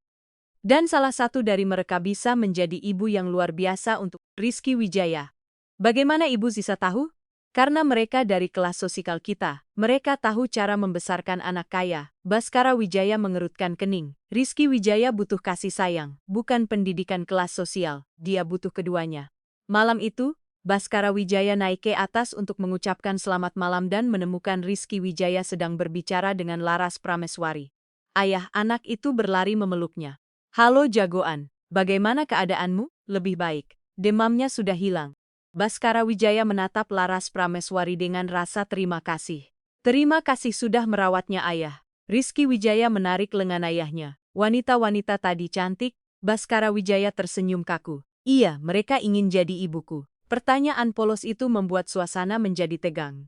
Dan salah satu dari mereka bisa menjadi ibu yang luar biasa untuk Rizky Wijaya. Bagaimana ibu bisa tahu? Karena mereka dari kelas sosial kita, mereka tahu cara membesarkan anak kaya. Baskara Wijaya mengerutkan kening. Rizky Wijaya butuh kasih sayang, bukan pendidikan kelas sosial, dia butuh keduanya. Malam itu, Baskara Wijaya naik ke atas untuk mengucapkan selamat malam dan menemukan Rizky Wijaya sedang berbicara dengan Laras Prameswari. Ayah anak itu berlari memeluknya. Halo jagoan, bagaimana keadaanmu? Lebih baik, demamnya sudah hilang. Baskara Wijaya menatap Laras Prameswari dengan rasa terima kasih. Terima kasih sudah merawatnya ayah. Rizky Wijaya menarik lengan ayahnya. Wanita-wanita tadi cantik, Baskara Wijaya tersenyum kaku. Iya, mereka ingin jadi ibuku. Pertanyaan polos itu membuat suasana menjadi tegang.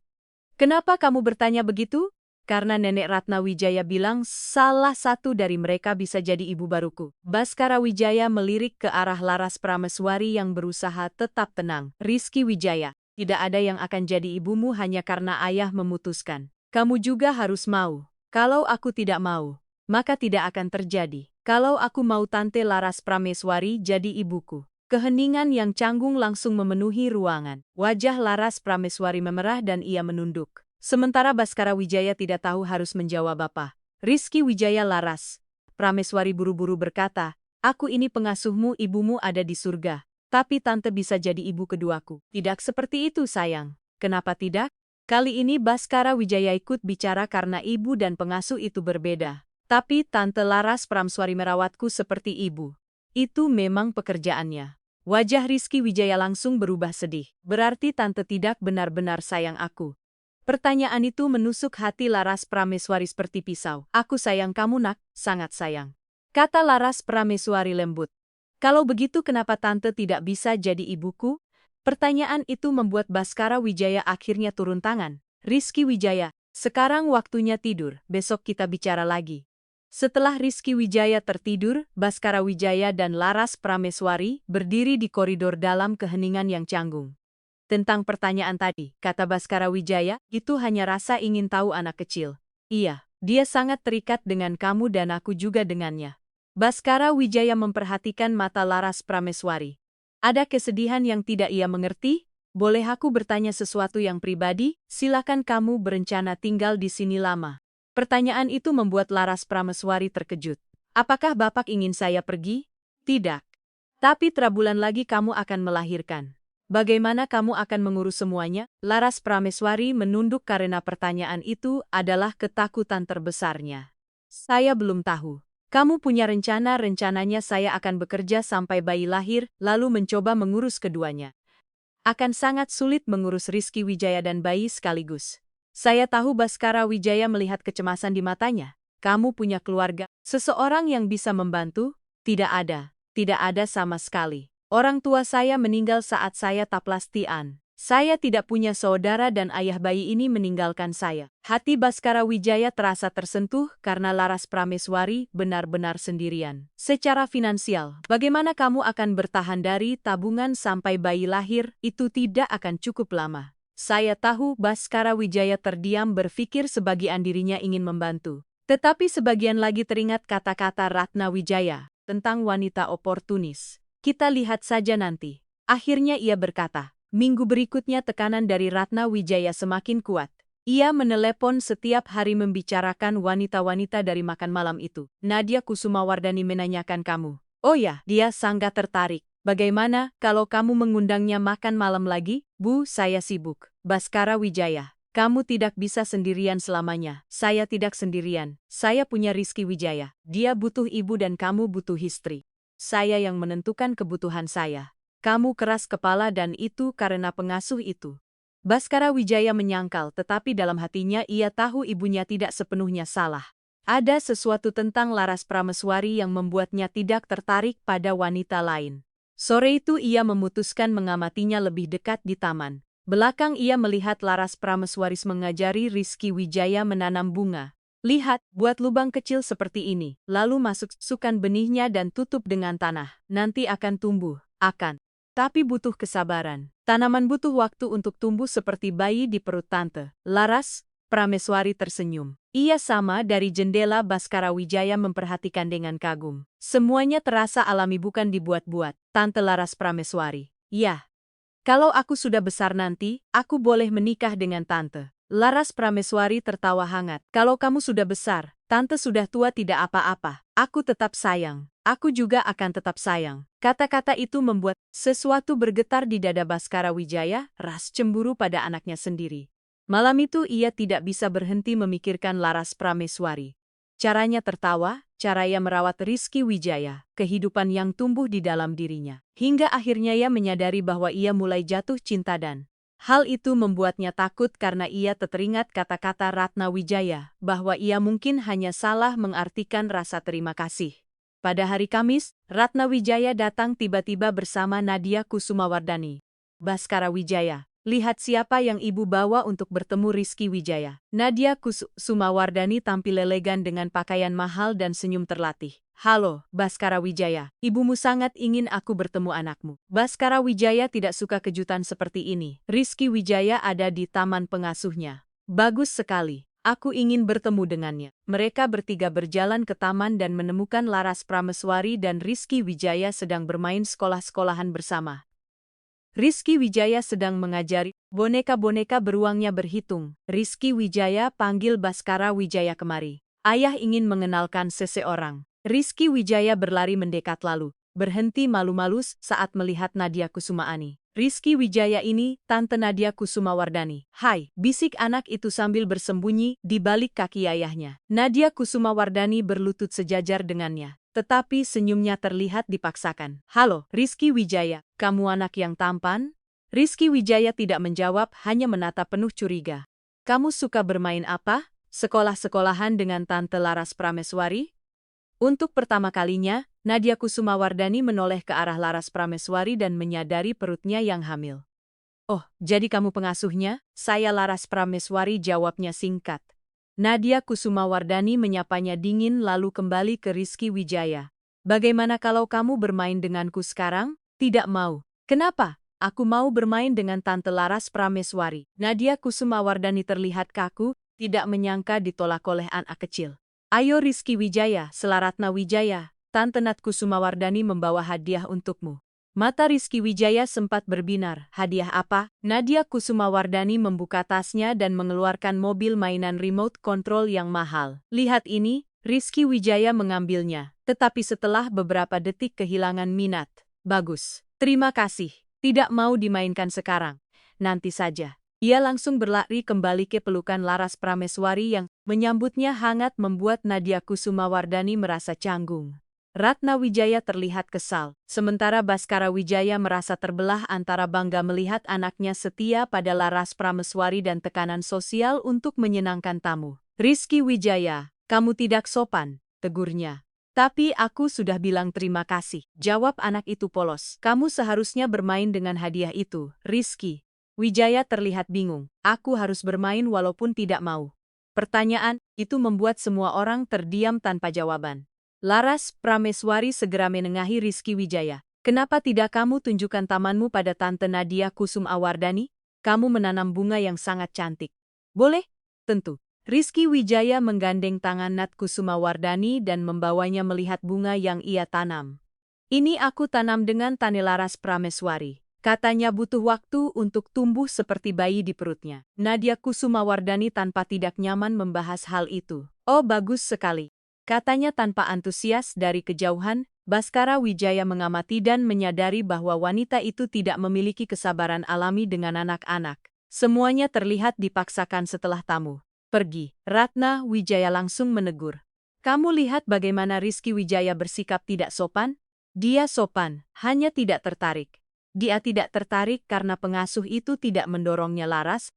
Kenapa kamu bertanya begitu? Karena Nenek Ratna Wijaya bilang salah satu dari mereka bisa jadi ibu baruku. Baskara Wijaya melirik ke arah Laras Prameswari yang berusaha tetap tenang. Rizky Wijaya, tidak ada yang akan jadi ibumu hanya karena ayah memutuskan. Kamu juga harus mau. Kalau aku tidak mau, maka tidak akan terjadi. Kalau aku mau Tante Laras Prameswari jadi ibuku. Keheningan yang canggung langsung memenuhi ruangan. Wajah Laras Prameswari memerah dan ia menunduk. Sementara Baskara Wijaya tidak tahu harus menjawab apa. Rizky Wijaya Laras Prameswari buru-buru berkata, aku ini pengasuhmu, ibumu ada di surga. Tapi tante bisa jadi ibu keduaku. Tidak seperti itu sayang. Kenapa tidak? Kali ini Baskara Wijaya ikut bicara karena ibu dan pengasuh itu berbeda. Tapi Tante Laras Prameswari merawatku seperti ibu. Itu memang pekerjaannya. Wajah Rizky Wijaya langsung berubah sedih. Berarti tante tidak benar-benar sayang aku. Pertanyaan itu menusuk hati Laras Prameswari seperti pisau. Aku sayang kamu nak, sangat sayang. Kata Laras Prameswari lembut. Kalau begitu kenapa tante tidak bisa jadi ibuku? Pertanyaan itu membuat Baskara Wijaya akhirnya turun tangan. Rizky Wijaya, sekarang waktunya tidur, besok kita bicara lagi. Setelah Rizky Wijaya tertidur, Baskara Wijaya dan Laras Prameswari berdiri di koridor dalam keheningan yang canggung. Tentang pertanyaan tadi, kata Baskara Wijaya, itu hanya rasa ingin tahu anak kecil. Iya, dia sangat terikat dengan kamu dan aku juga dengannya. Baskara Wijaya memperhatikan mata Laras Prameswari. Ada kesedihan yang tidak ia mengerti? Boleh aku bertanya sesuatu yang pribadi? Silakan kamu berencana tinggal di sini lama. Pertanyaan itu membuat Laras Prameswari terkejut. Apakah Bapak ingin saya pergi? Tidak. Tapi 3 bulan lagi kamu akan melahirkan. Bagaimana kamu akan mengurus semuanya? Laras Prameswari menunduk karena pertanyaan itu adalah ketakutan terbesarnya. Saya belum tahu. Kamu punya rencananya saya akan bekerja sampai bayi lahir, lalu mencoba mengurus keduanya. Akan sangat sulit mengurus Rizky Wijaya dan bayi sekaligus. Saya tahu Baskara Wijaya melihat kecemasan di matanya. Kamu punya keluarga, seseorang yang bisa membantu? Tidak ada sama sekali. Orang tua saya meninggal saat saya taplastian. Saya tidak punya saudara dan ayah bayi ini meninggalkan saya. Hati Baskara Wijaya terasa tersentuh karena Laras Prameswari benar-benar sendirian. Secara finansial, bagaimana kamu akan bertahan dari tabungan sampai bayi lahir? Itu tidak akan cukup lama. Saya tahu Baskara Wijaya terdiam berpikir sebagian dirinya ingin membantu. Tetapi sebagian lagi teringat kata-kata Ratna Wijaya tentang wanita oportunis. Kita lihat saja nanti. Akhirnya ia berkata. Minggu berikutnya tekanan dari Ratna Wijaya semakin kuat. Ia menelepon setiap hari membicarakan wanita-wanita dari makan malam itu. Nadia Kusumawardhani menanyakan kamu. Oh ya, dia sangat tertarik. Bagaimana kalau kamu mengundangnya makan malam lagi? Bu, saya sibuk. Baskara Wijaya, kamu tidak bisa sendirian selamanya. Saya tidak sendirian. Saya punya Rizky Wijaya. Dia butuh ibu dan kamu butuh istri. Saya yang menentukan kebutuhan saya. Kamu keras kepala dan itu karena pengasuh itu. Baskara Wijaya menyangkal tetapi dalam hatinya ia tahu ibunya tidak sepenuhnya salah. Ada sesuatu tentang Laras Prameswari yang membuatnya tidak tertarik pada wanita lain. Sore itu ia memutuskan mengamatinya lebih dekat di taman. Belakang ia melihat Laras Prameswari mengajari Rizky Wijaya menanam bunga. Lihat, buat lubang kecil seperti ini, lalu masukkan benihnya dan tutup dengan tanah. Nanti akan tumbuh, akan. Tapi butuh kesabaran. Tanaman butuh waktu untuk tumbuh seperti bayi di perut tante. Laras Prameswari tersenyum. Ia sama dari jendela Baskara Wijaya memperhatikan dengan kagum. Semuanya terasa alami bukan dibuat-buat. Tante Laras Prameswari. Ya. Kalau aku sudah besar nanti, aku boleh menikah dengan tante. Laras Prameswari tertawa hangat. Kalau kamu sudah besar, tante sudah tua tidak apa-apa. Aku tetap sayang. Aku juga akan tetap sayang. Kata-kata itu membuat sesuatu bergetar di dada Baskara Wijaya, ras cemburu pada anaknya sendiri. Malam itu ia tidak bisa berhenti memikirkan Laras Prameswari. Caranya tertawa, caranya merawat Rizky Wijaya, kehidupan yang tumbuh di dalam dirinya. Hingga akhirnya ia menyadari bahwa ia mulai jatuh cinta dan hal itu membuatnya takut karena ia teringat kata-kata Ratna Wijaya, bahwa ia mungkin hanya salah mengartikan rasa terima kasih. Pada hari Kamis, Ratna Wijaya datang tiba-tiba bersama Nadia Kusumawardhani. Baskara Wijaya, lihat siapa yang ibu bawa untuk bertemu Rizky Wijaya. Nadia Kusumawardhani tampil elegan dengan pakaian mahal dan senyum terlatih. Halo, Baskara Wijaya, ibumu sangat ingin aku bertemu anakmu. Baskara Wijaya tidak suka kejutan seperti ini. Rizky Wijaya ada di taman pengasuhnya. Bagus sekali. Aku ingin bertemu dengannya. Mereka bertiga berjalan ke taman dan menemukan Laras Prameswari dan Rizky Wijaya sedang bermain sekolah-sekolahan bersama. Rizky Wijaya sedang mengajari boneka-boneka beruangnya berhitung. Rizky Wijaya panggil Baskara Wijaya kemari. Ayah ingin mengenalkan seseorang. Rizky Wijaya berlari mendekat lalu berhenti malu-malu saat melihat Nadia Kusumaani. Rizky Wijaya ini, Tante Nadia Kusumawardhani. Hai, bisik anak itu sambil bersembunyi di balik kaki ayahnya. Nadia Kusumawardhani berlutut sejajar dengannya. Tetapi senyumnya terlihat dipaksakan. Halo, Rizky Wijaya, kamu anak yang tampan? Rizky Wijaya tidak menjawab, hanya menatap penuh curiga. Kamu suka bermain apa? Sekolah-sekolahan dengan Tante Laras Prameswari? Untuk pertama kalinya, Nadia Kusumawardhani menoleh ke arah Laras Prameswari dan menyadari perutnya yang hamil. Oh, jadi kamu pengasuhnya? Saya Laras Prameswari, jawabnya singkat. Nadia Kusumawardhani menyapanya dingin lalu kembali ke Rizky Wijaya. Bagaimana kalau kamu bermain denganku sekarang? Tidak mau. Kenapa? Aku mau bermain dengan Tante Laras Prameswari. Nadia Kusumawardhani terlihat kaku, tidak menyangka ditolak oleh anak kecil. Ayo Rizky Wijaya, Ratna Wijaya, Tante Nat Kusumawardhani membawa hadiah untukmu. Mata Rizky Wijaya sempat berbinar. Hadiah apa? Nadia Kusumawardhani membuka tasnya dan mengeluarkan mobil mainan remote control yang mahal. Lihat ini, Rizky Wijaya mengambilnya. Tetapi setelah beberapa detik kehilangan minat. Bagus. Terima kasih. Tidak mau dimainkan sekarang. Nanti saja. Ia langsung berlari kembali ke pelukan Laras Prameswari yang menyambutnya hangat membuat Nadia Kusumawardhani merasa canggung. Ratna Wijaya terlihat kesal, sementara Baskara Wijaya merasa terbelah antara bangga melihat anaknya setia pada Laras Prameswari dan tekanan sosial untuk menyenangkan tamu. Rizky Wijaya, kamu tidak sopan, tegurnya. Tapi aku sudah bilang terima kasih, jawab anak itu polos. Kamu seharusnya bermain dengan hadiah itu, Rizky. Wijaya terlihat bingung. Aku harus bermain walaupun tidak mau. Pertanyaan itu membuat semua orang terdiam tanpa jawaban. Laras Prameswari segera menengahi Rizky Wijaya. Kenapa tidak kamu tunjukkan tamanmu pada Tante Nadia Kusum Awardani? Kamu menanam bunga yang sangat cantik. Boleh? Tentu. Rizky Wijaya menggandeng tangan Nat Kusumawardani dan membawanya melihat bunga yang ia tanam. Ini aku tanam dengan Tane Laras Prameswari. Katanya butuh waktu untuk tumbuh seperti bayi di perutnya. Nadia Kusumawardani tanpa tidak nyaman membahas hal itu. Oh, bagus sekali. Katanya tanpa antusias dari kejauhan, Baskara Wijaya mengamati dan menyadari bahwa wanita itu tidak memiliki kesabaran alami dengan anak-anak. Semuanya terlihat dipaksakan setelah tamu pergi. Ratna Wijaya langsung menegur. Kamu lihat bagaimana Rizky Wijaya bersikap tidak sopan? Dia sopan, hanya tidak tertarik. Dia tidak tertarik karena pengasuh itu tidak mendorongnya. Laras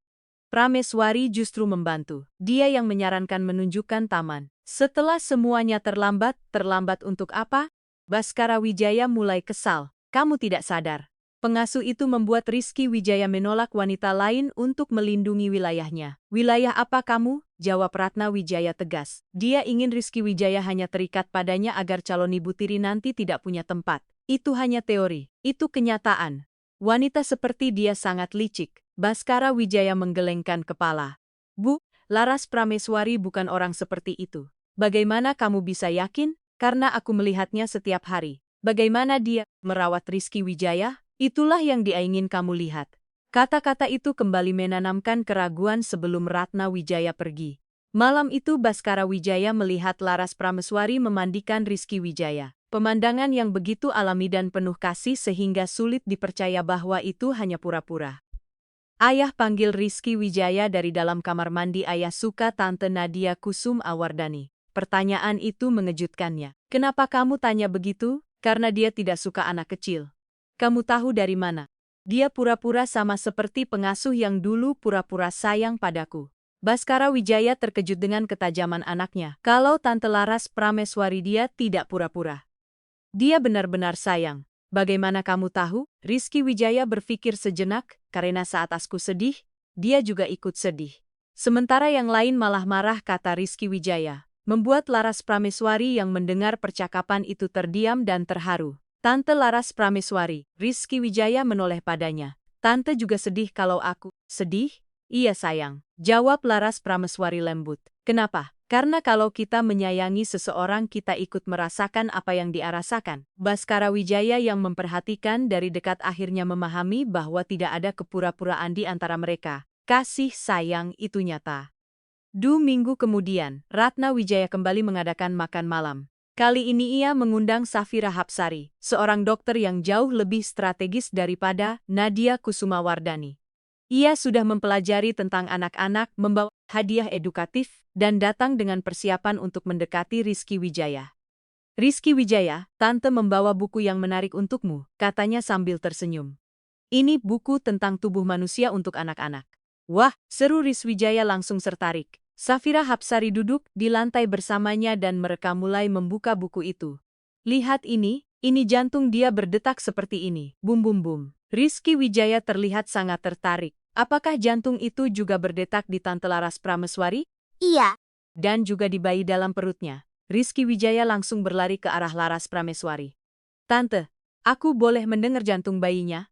Prameswari justru membantu. Dia yang menyarankan menunjukkan taman. Setelah semuanya terlambat untuk apa? Baskara Wijaya mulai kesal. Kamu tidak sadar. Pengasuh itu membuat Rizky Wijaya menolak wanita lain untuk melindungi wilayahnya. Wilayah apa kamu? Jawab Ratna Wijaya tegas. Dia ingin Rizky Wijaya hanya terikat padanya agar calon ibu tiri nanti tidak punya tempat. Itu hanya teori. Itu kenyataan. Wanita seperti dia sangat licik. Baskara Wijaya menggelengkan kepala. Bu, Laras Prameswari bukan orang seperti itu. Bagaimana kamu bisa yakin? Karena aku melihatnya setiap hari. Bagaimana dia merawat Rizky Wijaya? Itulah yang dia ingin kamu lihat. Kata-kata itu kembali menanamkan keraguan sebelum Ratna Wijaya pergi. Malam itu Baskara Wijaya melihat Laras Prameswari memandikan Rizky Wijaya. Pemandangan yang begitu alami dan penuh kasih sehingga sulit dipercaya bahwa itu hanya pura-pura. Ayah panggil Rizky Wijaya dari dalam kamar mandi. Ayah suka Tante Nadia Kusum Awardani. Pertanyaan itu mengejutkannya. Kenapa kamu tanya begitu? Karena dia tidak suka anak kecil. Kamu tahu dari mana? Dia pura-pura sama seperti pengasuh yang dulu pura-pura sayang padaku. Baskara Wijaya terkejut dengan ketajaman anaknya. Kalau Tante Laras Prameswari dia tidak pura-pura. Dia benar-benar sayang. Bagaimana kamu tahu? Rizky Wijaya berpikir sejenak, karena saat aku sedih, dia juga ikut sedih. Sementara yang lain malah marah, kata Rizky Wijaya. Membuat Laras Prameswari yang mendengar percakapan itu terdiam dan terharu. Tante Laras Prameswari, Rizky Wijaya menoleh padanya. Tante juga sedih kalau aku sedih? Iya sayang, jawab Laras Prameswari lembut. Kenapa? Karena kalau kita menyayangi seseorang kita ikut merasakan apa yang dia rasakan. Baskara Wijaya yang memperhatikan dari dekat akhirnya memahami bahwa tidak ada kepura-puraan di antara mereka. Kasih sayang itu nyata. 2 minggu kemudian, Ratna Wijaya kembali mengadakan makan malam. Kali ini ia mengundang Safira Hapsari, seorang dokter yang jauh lebih strategis daripada Nadia Kusumawardani. Ia sudah mempelajari tentang anak-anak, membawa hadiah edukatif, dan datang dengan persiapan untuk mendekati Rizky Wijaya. Rizky Wijaya, Tante membawa buku yang menarik untukmu, katanya sambil tersenyum. Ini buku tentang tubuh manusia untuk anak-anak. Wah, seru. Rizky Wijaya langsung tertarik. Safira Hapsari duduk di lantai bersamanya dan mereka mulai membuka buku itu. Lihat ini jantung dia berdetak seperti ini. Bum bum bum. Rizky Wijaya terlihat sangat tertarik. Apakah jantung itu juga berdetak di Tante Laras Prameswari? Iya. Dan juga di bayi dalam perutnya. Rizky Wijaya langsung berlari ke arah Laras Prameswari. Tante, aku boleh mendengar jantung bayinya?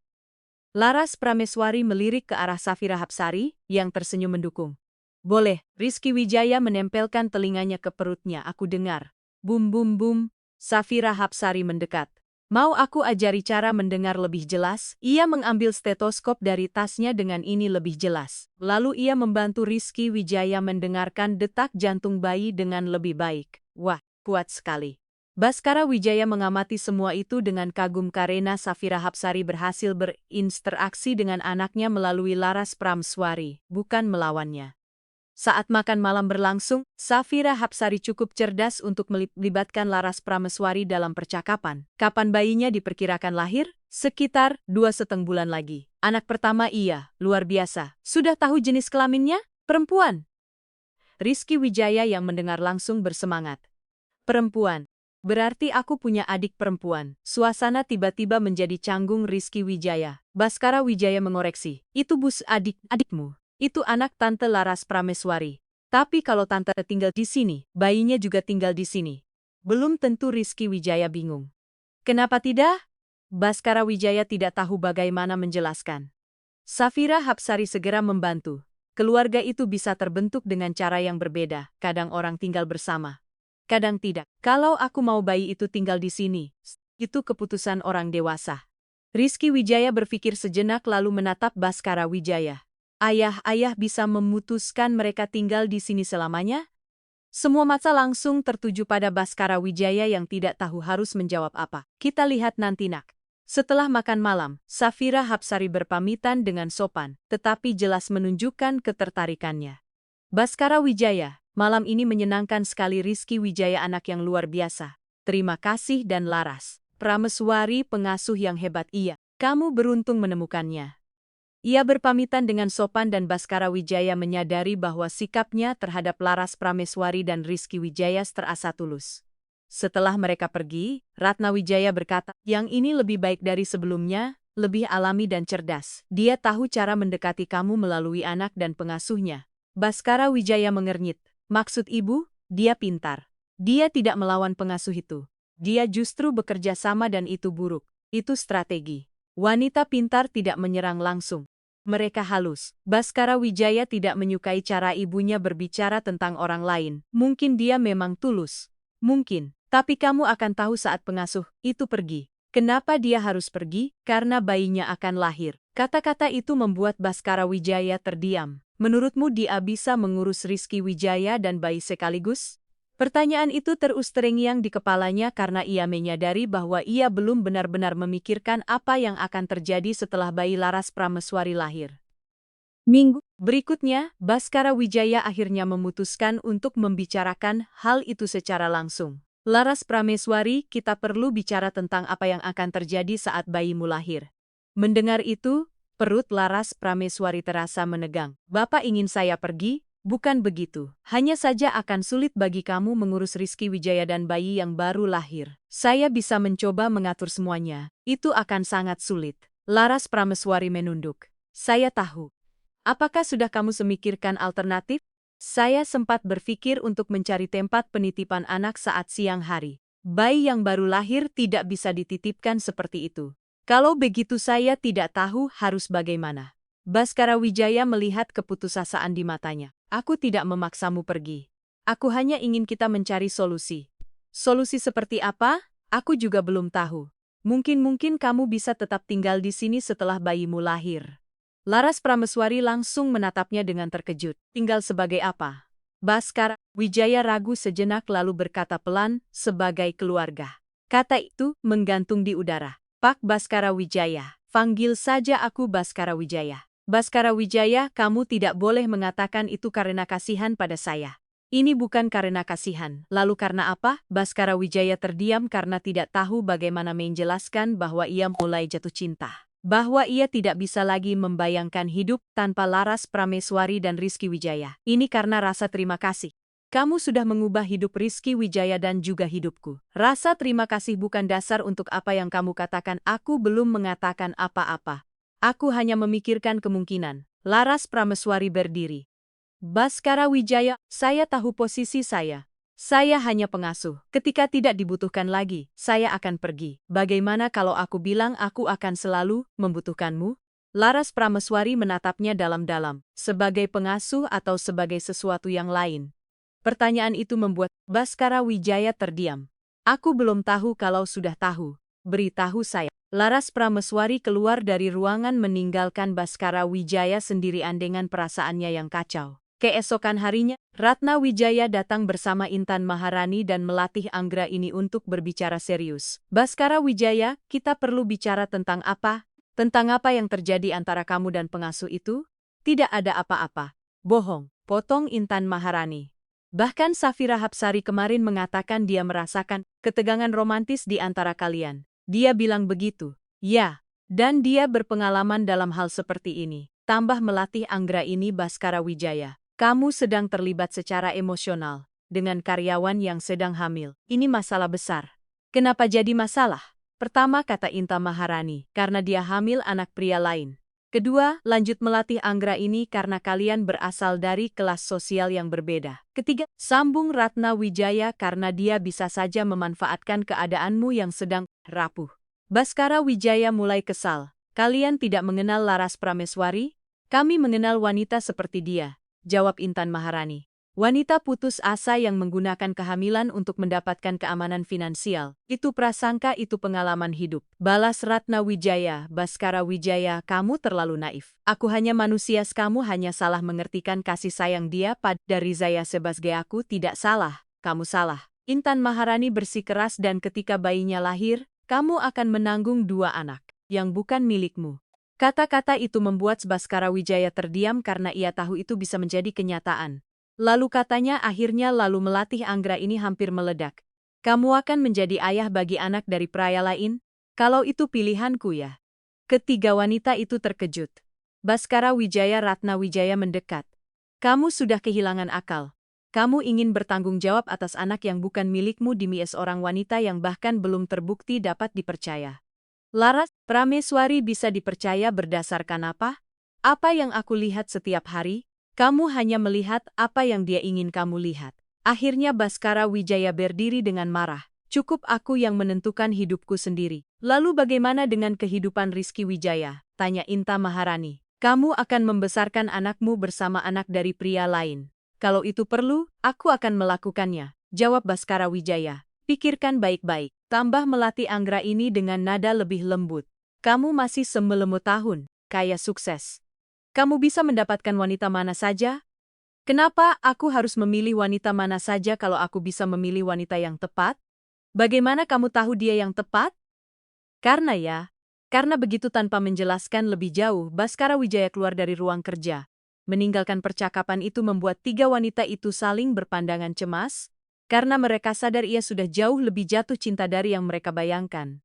Laras Prameswari melirik ke arah Safira Hapsari yang tersenyum mendukung. Boleh, Rizky Wijaya menempelkan telinganya ke perutnya. Aku dengar. Bum bum bum, Safira Hapsari mendekat. Mau aku ajari cara mendengar lebih jelas? Ia mengambil stetoskop dari tasnya dengan ini lebih jelas. Lalu ia membantu Rizky Wijaya mendengarkan detak jantung bayi dengan lebih baik. Wah, kuat sekali. Baskara Wijaya mengamati semua itu dengan kagum karena Safira Hapsari berhasil berinteraksi dengan anaknya melalui Laras Prameswari, bukan melawannya. Saat makan malam berlangsung, Safira Hapsari cukup cerdas untuk melibatkan Laras Prameswari dalam percakapan. Kapan bayinya diperkirakan lahir? Sekitar 2,5 bulan lagi. Anak pertama iya, luar biasa. Sudah tahu jenis kelaminnya? Perempuan. Rizky Wijaya yang mendengar langsung bersemangat. Perempuan. Berarti aku punya adik perempuan. Suasana tiba-tiba menjadi canggung Rizky Wijaya. Baskara Wijaya mengoreksi. Itu bus adikmu. Itu anak Tante Laras Prameswari. Tapi kalau Tante tinggal di sini, bayinya juga tinggal di sini. Belum tentu Rizky Wijaya bingung. Kenapa tidak? Baskara Wijaya tidak tahu bagaimana menjelaskan. Safira Hapsari segera membantu. Keluarga itu bisa terbentuk dengan cara yang berbeda. Kadang orang tinggal bersama, kadang tidak. Kalau aku mau bayi itu tinggal di sini, itu keputusan orang dewasa. Rizky Wijaya berpikir sejenak lalu menatap Baskara Wijaya. Ayah bisa memutuskan mereka tinggal di sini selamanya? Semua mata langsung tertuju pada Baskara Wijaya yang tidak tahu harus menjawab apa. Kita lihat nanti nak. Setelah makan malam, Safira Hapsari berpamitan dengan sopan, tetapi jelas menunjukkan ketertarikannya. Baskara Wijaya, malam ini menyenangkan sekali. Rizky Wijaya anak yang luar biasa. Terima kasih dan Laras Prameswari pengasuh yang hebat iya. Kamu beruntung menemukannya. Ia berpamitan dengan sopan dan Baskara Wijaya menyadari bahwa sikapnya terhadap Laras Prameswari dan Rizky Wijaya terasa tulus. Setelah mereka pergi, Ratna Wijaya berkata, yang ini lebih baik dari sebelumnya, lebih alami dan cerdas. Dia tahu cara mendekati kamu melalui anak dan pengasuhnya. Baskara Wijaya mengernyit. Maksud ibu, dia pintar. Dia tidak melawan pengasuh itu. Dia justru bekerja sama dan itu buruk. Itu strategi. Wanita pintar tidak menyerang langsung. Mereka halus. Baskara Wijaya tidak menyukai cara ibunya berbicara tentang orang lain. Mungkin dia memang tulus. Mungkin. Tapi kamu akan tahu saat pengasuh itu pergi. Kenapa dia harus pergi? Karena bayinya akan lahir. Kata-kata itu membuat Baskara Wijaya terdiam. Menurutmu dia bisa mengurus Rizky Wijaya dan bayi sekaligus? Pertanyaan itu terus terngiang di kepalanya karena ia menyadari bahwa ia belum benar-benar memikirkan apa yang akan terjadi setelah bayi Laras Prameswari lahir. Minggu berikutnya, Baskara Wijaya akhirnya memutuskan untuk membicarakan hal itu secara langsung. Laras Prameswari, kita perlu bicara tentang apa yang akan terjadi saat bayimu lahir. Mendengar itu, perut Laras Prameswari terasa menegang. Bapak ingin saya pergi? Bukan begitu. Hanya saja akan sulit bagi kamu mengurus Rizky Wijaya dan bayi yang baru lahir. Saya bisa mencoba mengatur semuanya. Itu akan sangat sulit. Laras Prameswari menunduk. Saya tahu. Apakah sudah kamu semikirkan alternatif? Saya sempat berpikir untuk mencari tempat penitipan anak saat siang hari. Bayi yang baru lahir tidak bisa dititipkan seperti itu. Kalau begitu saya tidak tahu harus bagaimana. Baskara Wijaya melihat keputusasaan di matanya. Aku tidak memaksamu pergi. Aku hanya ingin kita mencari solusi. Solusi seperti apa? Aku juga belum tahu. Mungkin kamu bisa tetap tinggal di sini setelah bayimu lahir. Laras Prameswari langsung menatapnya dengan terkejut. Tinggal sebagai apa? Baskara Wijaya ragu sejenak lalu berkata pelan, sebagai keluarga. Kata itu menggantung di udara. Pak Baskara Wijaya, panggil saja aku Baskara Wijaya. Baskara Wijaya, kamu tidak boleh mengatakan itu karena kasihan pada saya. Ini bukan karena kasihan. Lalu karena apa? Baskara Wijaya terdiam karena tidak tahu bagaimana menjelaskan bahwa ia mulai jatuh cinta. Bahwa ia tidak bisa lagi membayangkan hidup tanpa Laras Prameswari dan Rizky Wijaya. Ini karena rasa terima kasih. Kamu sudah mengubah hidup Rizky Wijaya dan juga hidupku. Rasa terima kasih bukan dasar untuk apa yang kamu katakan. Aku belum mengatakan apa-apa. Aku hanya memikirkan kemungkinan. Laras Prameswari berdiri. Baskara Wijaya, saya tahu posisi saya. Saya hanya pengasuh. Ketika tidak dibutuhkan lagi, saya akan pergi. Bagaimana kalau aku bilang aku akan selalu membutuhkanmu? Laras Prameswari menatapnya dalam-dalam. Sebagai pengasuh atau sebagai sesuatu yang lain? Pertanyaan itu membuat Baskara Wijaya terdiam. Aku belum tahu. Kalau sudah tahu, beritahu saya. Laras Prameswari keluar dari ruangan meninggalkan Baskara Wijaya sendirian dengan perasaannya yang kacau. Keesokan harinya, Ratna Wijaya datang bersama Intan Maharani dan melatih Anggra ini untuk berbicara serius. Baskara Wijaya, kita perlu bicara tentang apa? Tentang apa yang terjadi antara kamu dan pengasuh itu? Tidak ada apa-apa. Bohong, potong Intan Maharani. Bahkan Safira Hapsari kemarin mengatakan dia merasakan ketegangan romantis di antara kalian. Dia bilang begitu. Ya, dan dia berpengalaman dalam hal seperti ini. Tambah melatih Anggra ini Baskara Wijaya. Kamu sedang terlibat secara emosional. dengan karyawan yang sedang hamil. Ini masalah besar. Kenapa jadi masalah? Pertama, kata Inta Maharani, karena dia hamil anak pria lain. Kedua, lanjut melatih Anggra ini karena kalian berasal dari kelas sosial yang berbeda. Ketiga, sambung Ratna Wijaya karena dia bisa saja memanfaatkan keadaanmu yang sedang rapuh. Baskara Wijaya mulai kesal. Kalian tidak mengenal Laras Prameswari? Kami mengenal wanita seperti dia, jawab Intan Maharani. Wanita putus asa yang menggunakan kehamilan untuk mendapatkan keamanan finansial. Itu prasangka, itu pengalaman hidup. Balas Ratna Wijaya. Baskara Wijaya, kamu terlalu naif. Aku hanya manusia, kamu hanya salah mengertikan kasih sayang dia pada Rizaya sebagai aku tidak salah. Kamu salah. Intan Maharani bersikeras dan ketika bayinya lahir, kamu akan menanggung 2 anak yang bukan milikmu. Kata-kata itu membuat Baskara Wijaya terdiam karena ia tahu itu bisa menjadi kenyataan. Lalu katanya akhirnya lalu melatih Anggra ini hampir meledak. Kamu akan menjadi ayah bagi anak dari pria lain? Kalau itu pilihanku ya. Ketiga wanita itu terkejut. Baskara Wijaya Ratna Wijaya mendekat. Kamu sudah kehilangan akal. Kamu ingin bertanggung jawab atas anak yang bukan milikmu demi seorang wanita yang bahkan belum terbukti dapat dipercaya. Laras Prameswari bisa dipercaya berdasarkan apa? Apa yang aku lihat setiap hari? Kamu hanya melihat apa yang dia ingin kamu lihat. Akhirnya Baskara Wijaya berdiri dengan marah. Cukup aku yang menentukan hidupku sendiri. Lalu bagaimana dengan kehidupan Rizky Wijaya? Tanya Inta Maharani. Kamu akan membesarkan anakmu bersama anak dari pria lain. Kalau itu perlu, aku akan melakukannya. Jawab Baskara Wijaya. Pikirkan baik-baik. Tambah melatih Anggra ini dengan nada lebih lembut. Kamu masih 9 tahun, kaya sukses. Kamu bisa mendapatkan wanita mana saja? Kenapa aku harus memilih wanita mana saja kalau aku bisa memilih wanita yang tepat? Bagaimana kamu tahu dia yang tepat? Karena begitu tanpa menjelaskan lebih jauh, Baskara Wijaya keluar dari ruang kerja. Meninggalkan percakapan itu membuat 3 wanita itu saling berpandangan cemas, karena mereka sadar ia sudah jauh lebih jatuh cinta dari yang mereka bayangkan.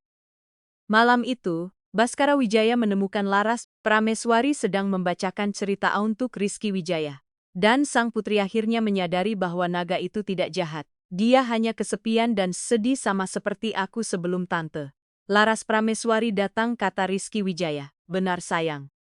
Malam itu, Baskara Wijaya menemukan Laras Prameswari sedang membacakan cerita untuk Rizky Wijaya. Dan sang putri akhirnya menyadari bahwa naga itu tidak jahat. Dia hanya kesepian dan sedih sama seperti aku sebelum tante. Laras Prameswari datang, kata Rizky Wijaya. Benar sayang.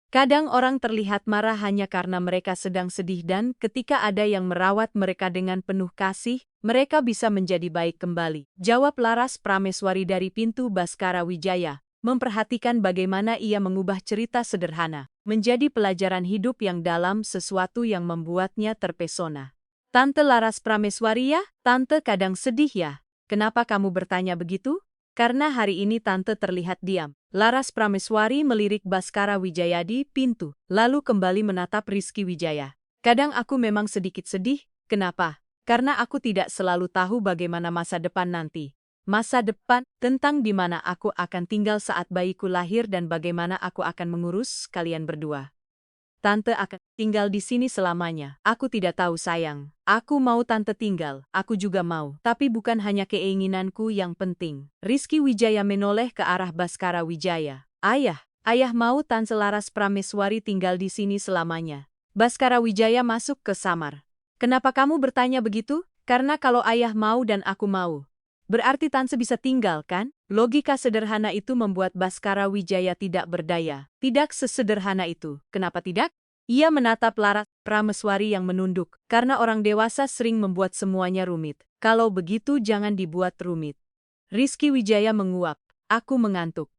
Kadang orang terlihat marah hanya karena mereka sedang sedih dan ketika ada yang merawat mereka dengan penuh kasih, mereka bisa menjadi baik kembali. Jawab Laras Prameswari dari pintu Baskara Wijaya. Memperhatikan bagaimana ia mengubah cerita sederhana menjadi pelajaran hidup yang dalam, sesuatu yang membuatnya terpesona. Tante Laras Prameswari ya, tante kadang sedih ya. Kenapa kamu bertanya begitu? Karena hari ini tante terlihat diam. Laras Prameswari melirik Baskara Wijaya di pintu, lalu kembali menatap Rizky Wijaya. Kadang aku memang sedikit sedih, kenapa? Karena aku tidak selalu tahu bagaimana masa depan nanti. Masa depan, tentang di mana aku akan tinggal saat bayiku lahir dan bagaimana aku akan mengurus kalian berdua. Tante akan tinggal di sini selamanya. Aku tidak tahu sayang. Aku mau tante tinggal, aku juga mau. Tapi bukan hanya keinginanku yang penting. Rizky Wijaya menoleh ke arah Baskara Wijaya. Ayah mau tante Laras Prameswari tinggal di sini selamanya. Baskara Wijaya masuk ke samar. Kenapa kamu bertanya begitu? Karena kalau ayah mau dan aku mau, berarti tante bisa tinggal, kan? Logika sederhana itu membuat Baskara Wijaya tidak berdaya. Tidak sesederhana itu. Kenapa tidak? Ia menatap Laras Prameswari yang menunduk. Karena orang dewasa sering membuat semuanya rumit. Kalau begitu jangan dibuat rumit. Rizky Wijaya menguap. Aku mengantuk.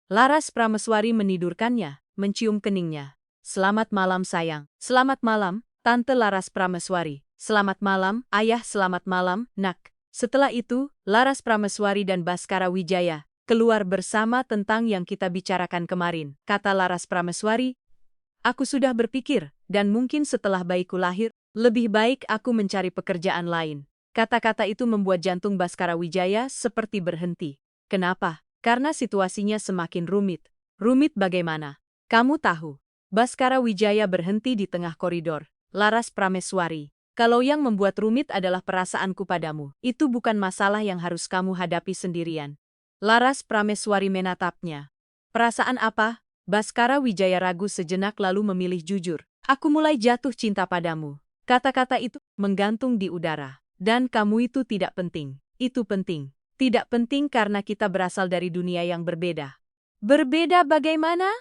Laras Prameswari menidurkannya, mencium keningnya. Selamat malam sayang. Selamat malam, Tante Laras Prameswari. Selamat malam, Ayah. Selamat malam, Nak. Setelah itu, Laras Prameswari dan Baskara Wijaya keluar bersama tentang yang kita bicarakan kemarin. Kata Laras Prameswari, aku sudah berpikir, dan mungkin setelah bayiku lahir, lebih baik aku mencari pekerjaan lain. Kata-kata itu membuat jantung Baskara Wijaya seperti berhenti. Kenapa? Karena situasinya semakin rumit. Rumit bagaimana? Kamu tahu. Baskara Wijaya berhenti di tengah koridor. Laras Prameswari. Kalau yang membuat rumit adalah perasaanku padamu, itu bukan masalah yang harus kamu hadapi sendirian. Laras Prameswari menatapnya. Perasaan apa? Baskara Wijaya ragu sejenak lalu memilih jujur. Aku mulai jatuh cinta padamu. Kata-kata itu menggantung di udara. Dan kamu itu tidak penting. Itu penting. Tidak penting karena kita berasal dari dunia yang berbeda. Berbeda bagaimana?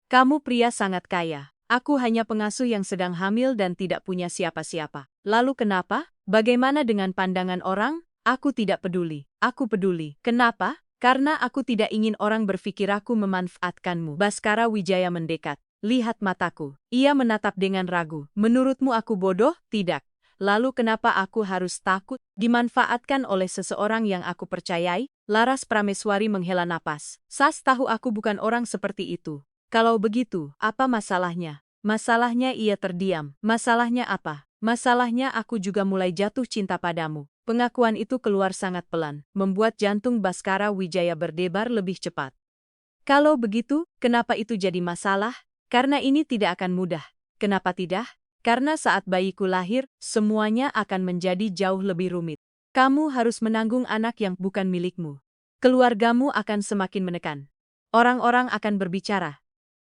Kamu pria sangat kaya. Aku hanya pengasuh yang sedang hamil dan tidak punya siapa-siapa. Lalu kenapa? Bagaimana dengan pandangan orang? Aku tidak peduli. Aku peduli. Kenapa? Karena aku tidak ingin orang berpikir aku memanfaatkanmu. Baskara Wijaya mendekat. Lihat mataku. Ia menatap dengan ragu. Menurutmu aku bodoh? Tidak. Lalu kenapa aku harus takut dimanfaatkan oleh seseorang yang aku percayai? Laras Prameswari menghela napas. Sas tahu aku bukan orang seperti itu. Kalau begitu, apa masalahnya? Masalahnya ia terdiam. Masalahnya apa? Masalahnya aku juga mulai jatuh cinta padamu. Pengakuan itu keluar sangat pelan, membuat jantung Baskara Wijaya berdebar lebih cepat. Kalau begitu, kenapa itu jadi masalah? Karena ini tidak akan mudah. Kenapa tidak? Karena saat bayiku lahir, semuanya akan menjadi jauh lebih rumit. Kamu harus menanggung anak yang bukan milikmu. Keluargamu akan semakin menekan. Orang-orang akan berbicara.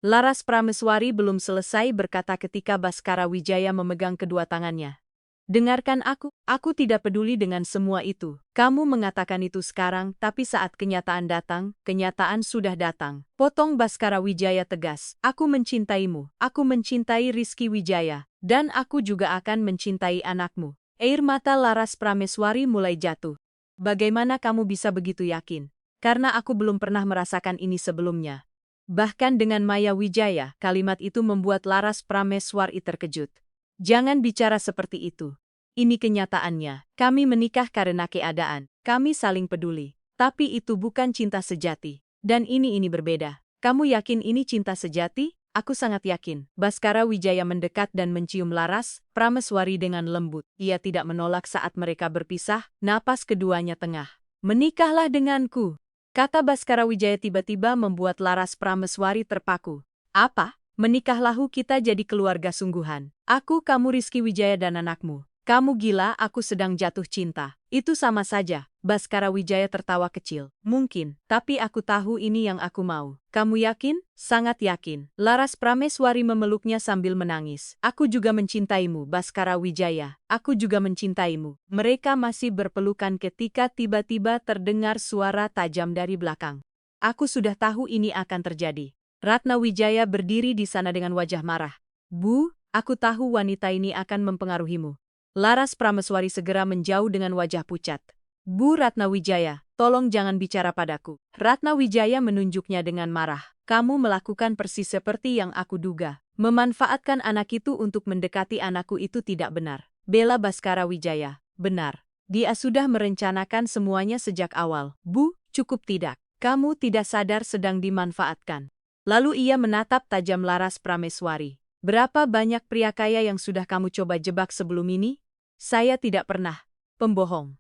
Laras Prameswari belum selesai berkata ketika Baskara Wijaya memegang kedua tangannya. Dengarkan aku tidak peduli dengan semua itu. Kamu mengatakan itu sekarang, tapi saat kenyataan datang, kenyataan sudah datang. Potong Baskara Wijaya tegas. Aku mencintaimu, aku mencintai Rizky Wijaya, dan aku juga akan mencintai anakmu. Air mata Laras Prameswari mulai jatuh. Bagaimana kamu bisa begitu yakin? Karena aku belum pernah merasakan ini sebelumnya. Bahkan dengan Maya Wijaya, kalimat itu membuat Laras Prameswari terkejut. Jangan bicara seperti itu. Ini kenyataannya. Kami menikah karena keadaan. Kami saling peduli. Tapi itu bukan cinta sejati. Dan ini berbeda. Kamu yakin ini cinta sejati? Aku sangat yakin. Baskara Wijaya mendekat dan mencium Laras Prameswari dengan lembut. Ia tidak menolak saat mereka berpisah. Napas keduanya tengah. Menikahlah denganku. Kata Baskara Wijaya tiba-tiba membuat Laras Prameswari terpaku. Apa? Menikahlahu kita jadi keluarga sungguhan. Aku, kamu, Rizky Wijaya dan anakmu. Kamu gila, aku sedang jatuh cinta. Itu sama saja. Baskara Wijaya tertawa kecil. Mungkin, tapi aku tahu ini yang aku mau. Kamu yakin? Sangat yakin. Laras Prameswari memeluknya sambil menangis. Aku juga mencintaimu, Baskara Wijaya. Aku juga mencintaimu. Mereka masih berpelukan ketika tiba-tiba terdengar suara tajam dari belakang. Aku sudah tahu ini akan terjadi. Ratna Wijaya berdiri di sana dengan wajah marah. Bu, aku tahu wanita ini akan mempengaruhimu. Laras Prameswari segera menjauh dengan wajah pucat. Bu Ratna Wijaya, tolong jangan bicara padaku. Ratna Wijaya menunjuknya dengan marah. Kamu melakukan persis seperti yang aku duga. Memanfaatkan anak itu untuk mendekati anakku itu tidak benar. Bela Baskara Wijaya, benar. Dia sudah merencanakan semuanya sejak awal. Bu, cukup tidak. Kamu tidak sadar sedang dimanfaatkan. Lalu ia menatap tajam Laras Prameswari. Berapa banyak pria kaya yang sudah kamu coba jebak sebelum ini? Saya tidak pernah. Pembohong.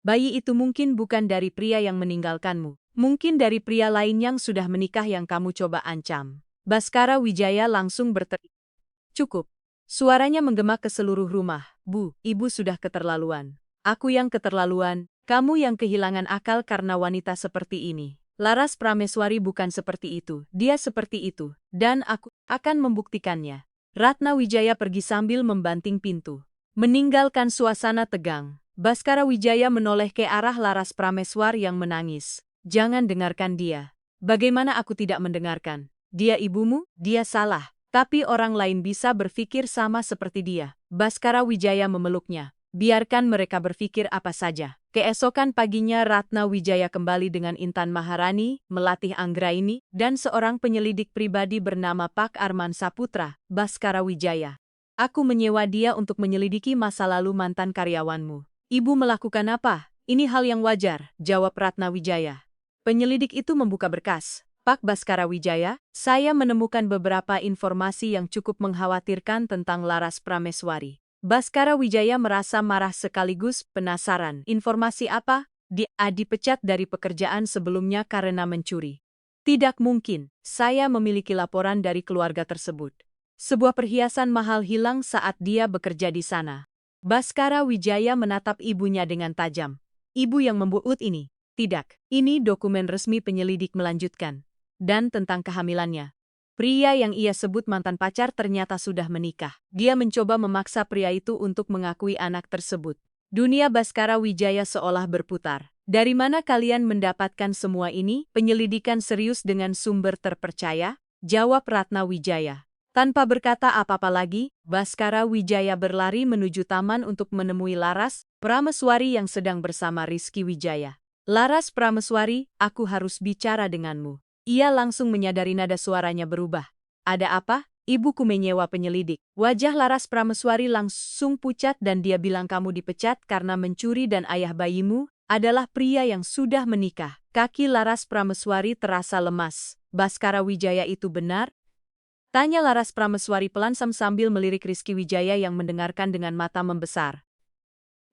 Bayi itu mungkin bukan dari pria yang meninggalkanmu. Mungkin dari pria lain yang sudah menikah yang kamu coba ancam. Baskara Wijaya langsung berteriak. Cukup. Suaranya menggema ke seluruh rumah. Bu, ibu sudah keterlaluan. Aku yang keterlaluan, kamu yang kehilangan akal karena wanita seperti ini. Laras Prameswari bukan seperti itu, dia seperti itu, dan aku akan membuktikannya. Ratna Wijaya pergi sambil membanting pintu. Meninggalkan suasana tegang, Baskara Wijaya menoleh ke arah Laras Prameswari yang menangis. Jangan dengarkan dia. Bagaimana aku tidak mendengarkan? Dia ibumu, dia salah. Tapi orang lain bisa berpikir sama seperti dia. Baskara Wijaya memeluknya. Biarkan mereka berpikir apa saja. Keesokan paginya Ratna Wijaya kembali dengan Intan Maharani, Melatih Anggraini, dan seorang penyelidik pribadi bernama Pak Arman Saputra, Baskara Wijaya. Aku menyewa dia untuk menyelidiki masa lalu mantan karyawanmu. Ibu melakukan apa? Ini hal yang wajar, jawab Ratna Wijaya. Penyelidik itu membuka berkas. Pak Baskara Wijaya, saya menemukan beberapa informasi yang cukup mengkhawatirkan tentang Laras Prameswari. Baskara Wijaya merasa marah sekaligus penasaran. Informasi apa? Dia dipecat dari pekerjaan sebelumnya karena mencuri. Tidak mungkin, saya memiliki laporan dari keluarga tersebut. Sebuah perhiasan mahal hilang saat dia bekerja di sana. Baskara Wijaya menatap ibunya dengan tajam. Ibu yang membuat ini? Tidak, ini dokumen resmi penyelidik melanjutkan. Dan tentang kehamilannya. Pria yang ia sebut mantan pacar ternyata sudah menikah. Dia mencoba memaksa pria itu untuk mengakui anak tersebut. Dunia Baskara Wijaya seolah berputar. Dari mana kalian mendapatkan semua ini? Penyelidikan serius dengan sumber terpercaya? Jawab Ratna Wijaya. Tanpa berkata apa-apa lagi, Baskara Wijaya berlari menuju taman untuk menemui Laras Prameswari yang sedang bersama Rizky Wijaya. Laras Prameswari, aku harus bicara denganmu. Ia langsung menyadari nada suaranya berubah. Ada apa? Ibuku menyewa penyelidik. Wajah Laras Prameswari langsung pucat dan dia bilang kamu dipecat karena mencuri dan ayah bayimu adalah pria yang sudah menikah. Kaki Laras Prameswari terasa lemas. Baskara Wijaya itu benar? Tanya Laras Prameswari pelan sambil melirik Rizky Wijaya yang mendengarkan dengan mata membesar.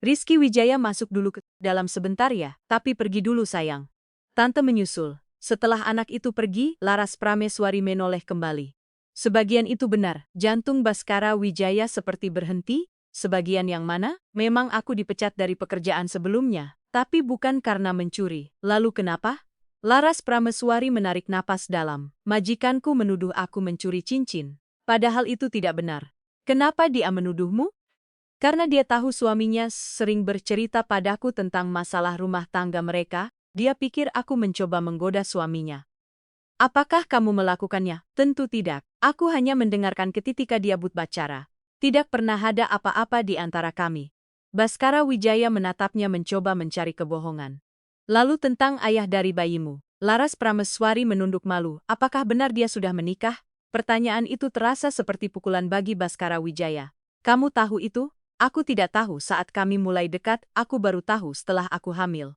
Rizky Wijaya masuk dulu ke dalam sebentar ya, tapi pergi dulu sayang. Tante menyusul. Setelah anak itu pergi, Laras Prameswari menoleh kembali. Sebagian itu benar, jantung Baskara Wijaya seperti berhenti. Sebagian yang mana? Memang aku dipecat dari pekerjaan sebelumnya, tapi bukan karena mencuri. Lalu kenapa? Laras Prameswari menarik napas dalam. Majikanku menuduh aku mencuri cincin. Padahal itu tidak benar. Kenapa dia menuduhmu? Karena dia tahu suaminya sering bercerita padaku tentang masalah rumah tangga mereka. Dia pikir aku mencoba menggoda suaminya. Apakah kamu melakukannya? Tentu tidak. Aku hanya mendengarkan ketika dia berbicara. Tidak pernah ada apa-apa di antara kami. Baskara Wijaya menatapnya mencoba mencari kebohongan. Lalu tentang ayah dari bayimu. Laras Prameswari menunduk malu. Apakah benar dia sudah menikah? Pertanyaan itu terasa seperti pukulan bagi Baskara Wijaya. Kamu tahu itu? Aku tidak tahu saat kami mulai dekat, aku baru tahu setelah aku hamil.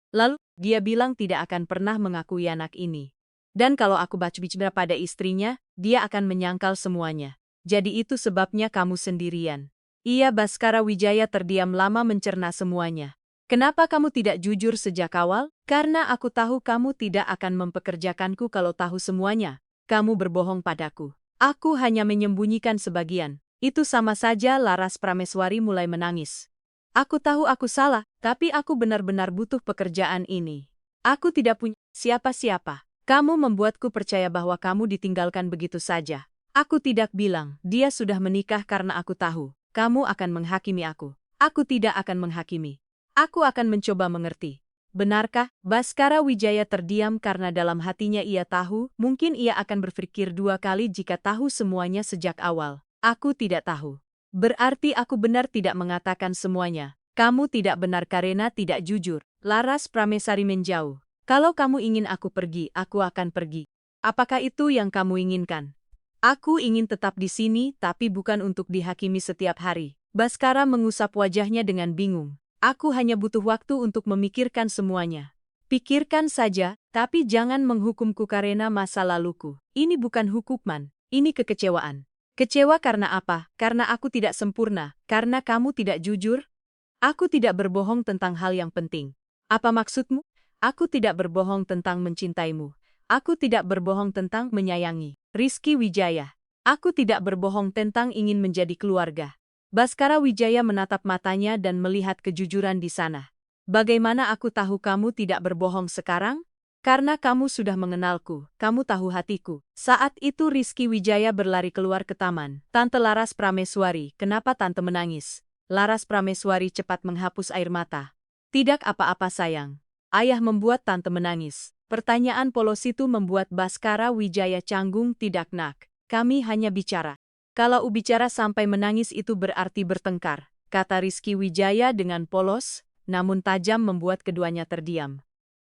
Lalu, dia bilang tidak akan pernah mengakui anak ini. Dan kalau aku bicara pada istrinya, dia akan menyangkal semuanya. Jadi itu sebabnya kamu sendirian. Iya, Baskara Wijaya terdiam lama mencerna semuanya. Kenapa kamu tidak jujur sejak awal? Karena aku tahu kamu tidak akan mempekerjakanku kalau tahu semuanya. Kamu berbohong padaku. Aku hanya menyembunyikan sebagian. Itu sama saja. Laras Prameswari mulai menangis. Aku tahu aku salah, tapi aku benar-benar butuh pekerjaan ini. Aku tidak punya siapa-siapa. Kamu membuatku percaya bahwa kamu ditinggalkan begitu saja. Aku tidak bilang, dia sudah menikah karena aku tahu. Kamu akan menghakimi aku. Aku tidak akan menghakimi. Aku akan mencoba mengerti. Benarkah? Baskara Wijaya terdiam karena dalam hatinya ia tahu, mungkin ia akan berpikir dua kali jika tahu semuanya sejak awal. Aku tidak tahu. Berarti aku benar tidak mengatakan semuanya. Kamu tidak benar karena tidak jujur. Laras Prameswari menjauh. Kalau kamu ingin aku pergi, aku akan pergi. Apakah itu yang kamu inginkan? Aku ingin tetap di sini, tapi bukan untuk dihakimi setiap hari. Baskara mengusap wajahnya dengan bingung. Aku hanya butuh waktu untuk memikirkan semuanya. Pikirkan saja, tapi jangan menghukumku karena masa laluku. Ini bukan hukuman, ini kekecewaan. Kecewa karena apa? Karena aku tidak sempurna, karena kamu tidak jujur. Aku tidak berbohong tentang hal yang penting. Apa maksudmu? Aku tidak berbohong tentang mencintaimu. Aku tidak berbohong tentang menyayangi. Rizky Wijaya. Aku tidak berbohong tentang ingin menjadi keluarga. Baskara Wijaya menatap matanya dan melihat kejujuran di sana. Bagaimana aku tahu kamu tidak berbohong sekarang? Karena kamu sudah mengenalku, kamu tahu hatiku. Saat itu Rizky Wijaya berlari keluar ke taman. Tante Laras Prameswari, kenapa tante menangis? Laras Prameswari cepat menghapus air mata. Tidak apa-apa sayang. Ayah membuat tante menangis. Pertanyaan polos itu membuat Baskara Wijaya canggung. Tidak nak, kami hanya bicara. Kalau bicara sampai menangis itu berarti bertengkar, kata Rizky Wijaya dengan polos, namun tajam membuat keduanya terdiam.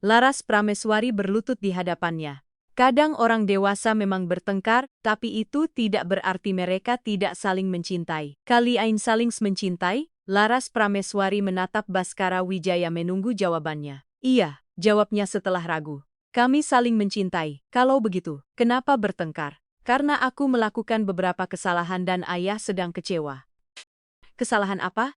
Laras Prameswari berlutut di hadapannya. Kadang orang dewasa memang bertengkar, tapi itu tidak berarti mereka tidak saling mencintai. Kalian saling mencintai? Laras Prameswari menatap Baskara Wijaya menunggu jawabannya. Iya, jawabnya setelah ragu. Kami saling mencintai. Kalau begitu, kenapa bertengkar? Karena aku melakukan beberapa kesalahan dan ayah sedang kecewa. Kesalahan apa?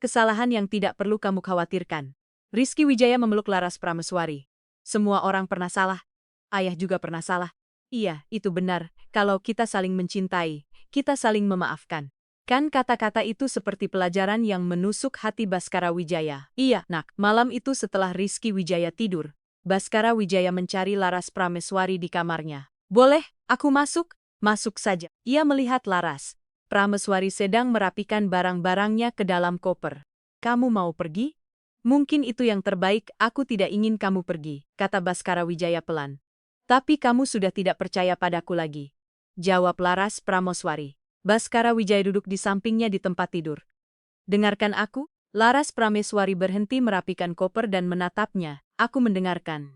Kesalahan yang tidak perlu kamu khawatirkan. Rizky Wijaya memeluk Laras Prameswari. Semua orang pernah salah. Ayah juga pernah salah. Iya, itu benar. Kalau kita saling mencintai, kita saling memaafkan. Kan kata-kata itu seperti pelajaran yang menusuk hati Baskara Wijaya. Iya, nak. Malam itu setelah Rizky Wijaya tidur, Baskara Wijaya mencari Laras Prameswari di kamarnya. Boleh, Aku masuk, masuk saja. Ia melihat Laras Prameswari sedang merapikan barang-barangnya ke dalam koper. Kamu mau pergi? Mungkin itu yang terbaik, aku tidak ingin kamu pergi, kata Baskara Wijaya pelan. Tapi kamu sudah tidak percaya padaku lagi, jawab Laras Prameswari. Baskara Wijaya duduk di sampingnya di tempat tidur. Dengarkan aku, Laras Prameswari berhenti merapikan koper dan menatapnya. Aku mendengarkan.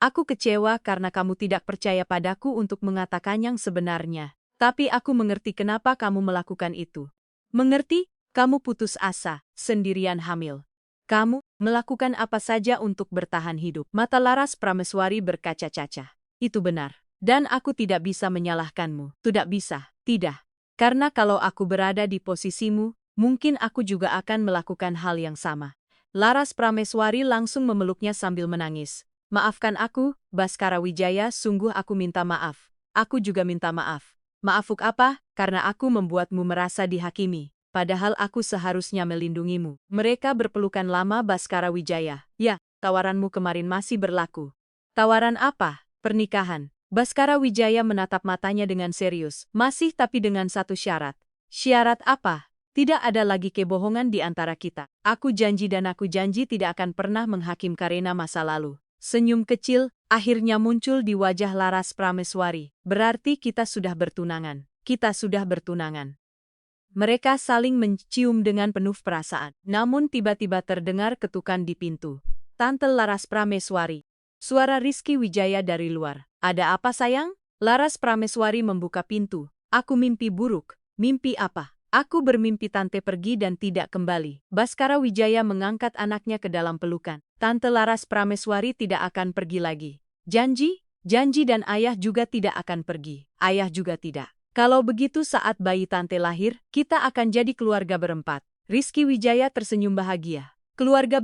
Aku kecewa karena kamu tidak percaya padaku untuk mengatakan yang sebenarnya. Tapi aku mengerti kenapa kamu melakukan itu. Mengerti? Kamu putus asa, sendirian hamil. Kamu melakukan apa saja untuk bertahan hidup. Mata Laras Prameswari berkaca-kaca. Itu benar. Dan aku tidak bisa menyalahkanmu. Tidak bisa. Tidak. Karena kalau aku berada di posisimu, mungkin aku juga akan melakukan hal yang sama. Laras Prameswari langsung memeluknya sambil menangis. Maafkan aku, Baskara Wijaya, sungguh aku minta maaf. Aku juga minta maaf. Maafuk apa? Karena aku membuatmu merasa dihakimi. Padahal aku seharusnya melindungimu. Mereka berpelukan lama Baskara Wijaya. Ya, tawaranmu kemarin masih berlaku. Tawaran apa? Pernikahan. Baskara Wijaya menatap matanya dengan serius. Masih tapi dengan satu syarat. Syarat apa? Tidak ada lagi kebohongan di antara kita. Aku janji dan aku janji tidak akan pernah menghakim karena masa lalu. Senyum kecil akhirnya muncul di wajah Laras Prameswari. Berarti kita sudah bertunangan. Kita sudah bertunangan. Mereka saling mencium dengan penuh perasaan. Namun tiba-tiba terdengar ketukan di pintu. Tante Laras Prameswari. Suara Rizky Wijaya dari luar. Ada apa sayang? Laras Prameswari membuka pintu. Aku mimpi buruk. Mimpi apa? Aku bermimpi tante pergi dan tidak kembali. Baskara Wijaya mengangkat anaknya ke dalam pelukan. Tante Laras Prameswari tidak akan pergi lagi. Janji? Janji dan ayah juga tidak akan pergi. Ayah juga tidak. Kalau begitu saat bayi tante lahir, kita akan jadi keluarga berempat. Rizky Wijaya tersenyum bahagia. Keluarga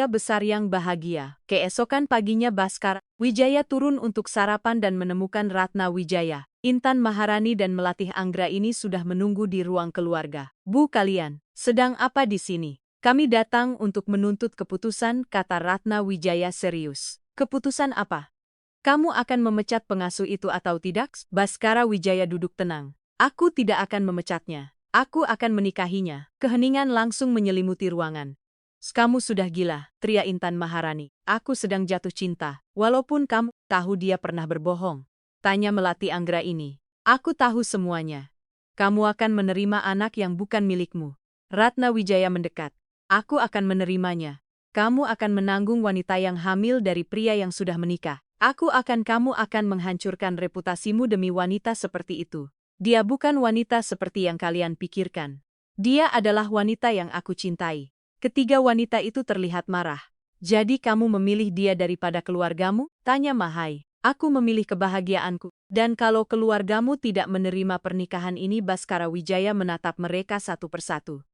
besar yang bahagia. Keesokan paginya Baskara Wijaya turun untuk sarapan dan menemukan Ratna Wijaya. Intan Maharani dan Melatih Anggra ini sudah menunggu di ruang keluarga. Bu, kalian sedang apa di sini? Kami datang untuk menuntut keputusan, kata Ratna Wijaya serius. Keputusan apa? Kamu akan memecat pengasuh itu atau tidak? Baskara Wijaya duduk tenang. Aku tidak akan memecatnya. Aku akan menikahinya. Keheningan langsung menyelimuti ruangan. Kamu sudah gila, teriak Intan Maharani. Aku sedang jatuh cinta, walaupun kamu tahu dia pernah berbohong. Tanya Melatih Anggra ini. Aku tahu semuanya. Kamu akan menerima anak yang bukan milikmu. Ratna Wijaya mendekat. Aku akan menerimanya. Kamu akan menanggung wanita yang hamil dari pria yang sudah menikah. Kamu akan menghancurkan reputasimu demi wanita seperti itu. Dia bukan wanita seperti yang kalian pikirkan. Dia adalah wanita yang aku cintai. Ketiga wanita itu terlihat marah. Jadi kamu memilih dia daripada keluargamu? Tanya Mahai. Aku memilih kebahagiaanku. Dan kalau keluargamu tidak menerima pernikahan ini, Baskara Wijaya menatap mereka satu persatu.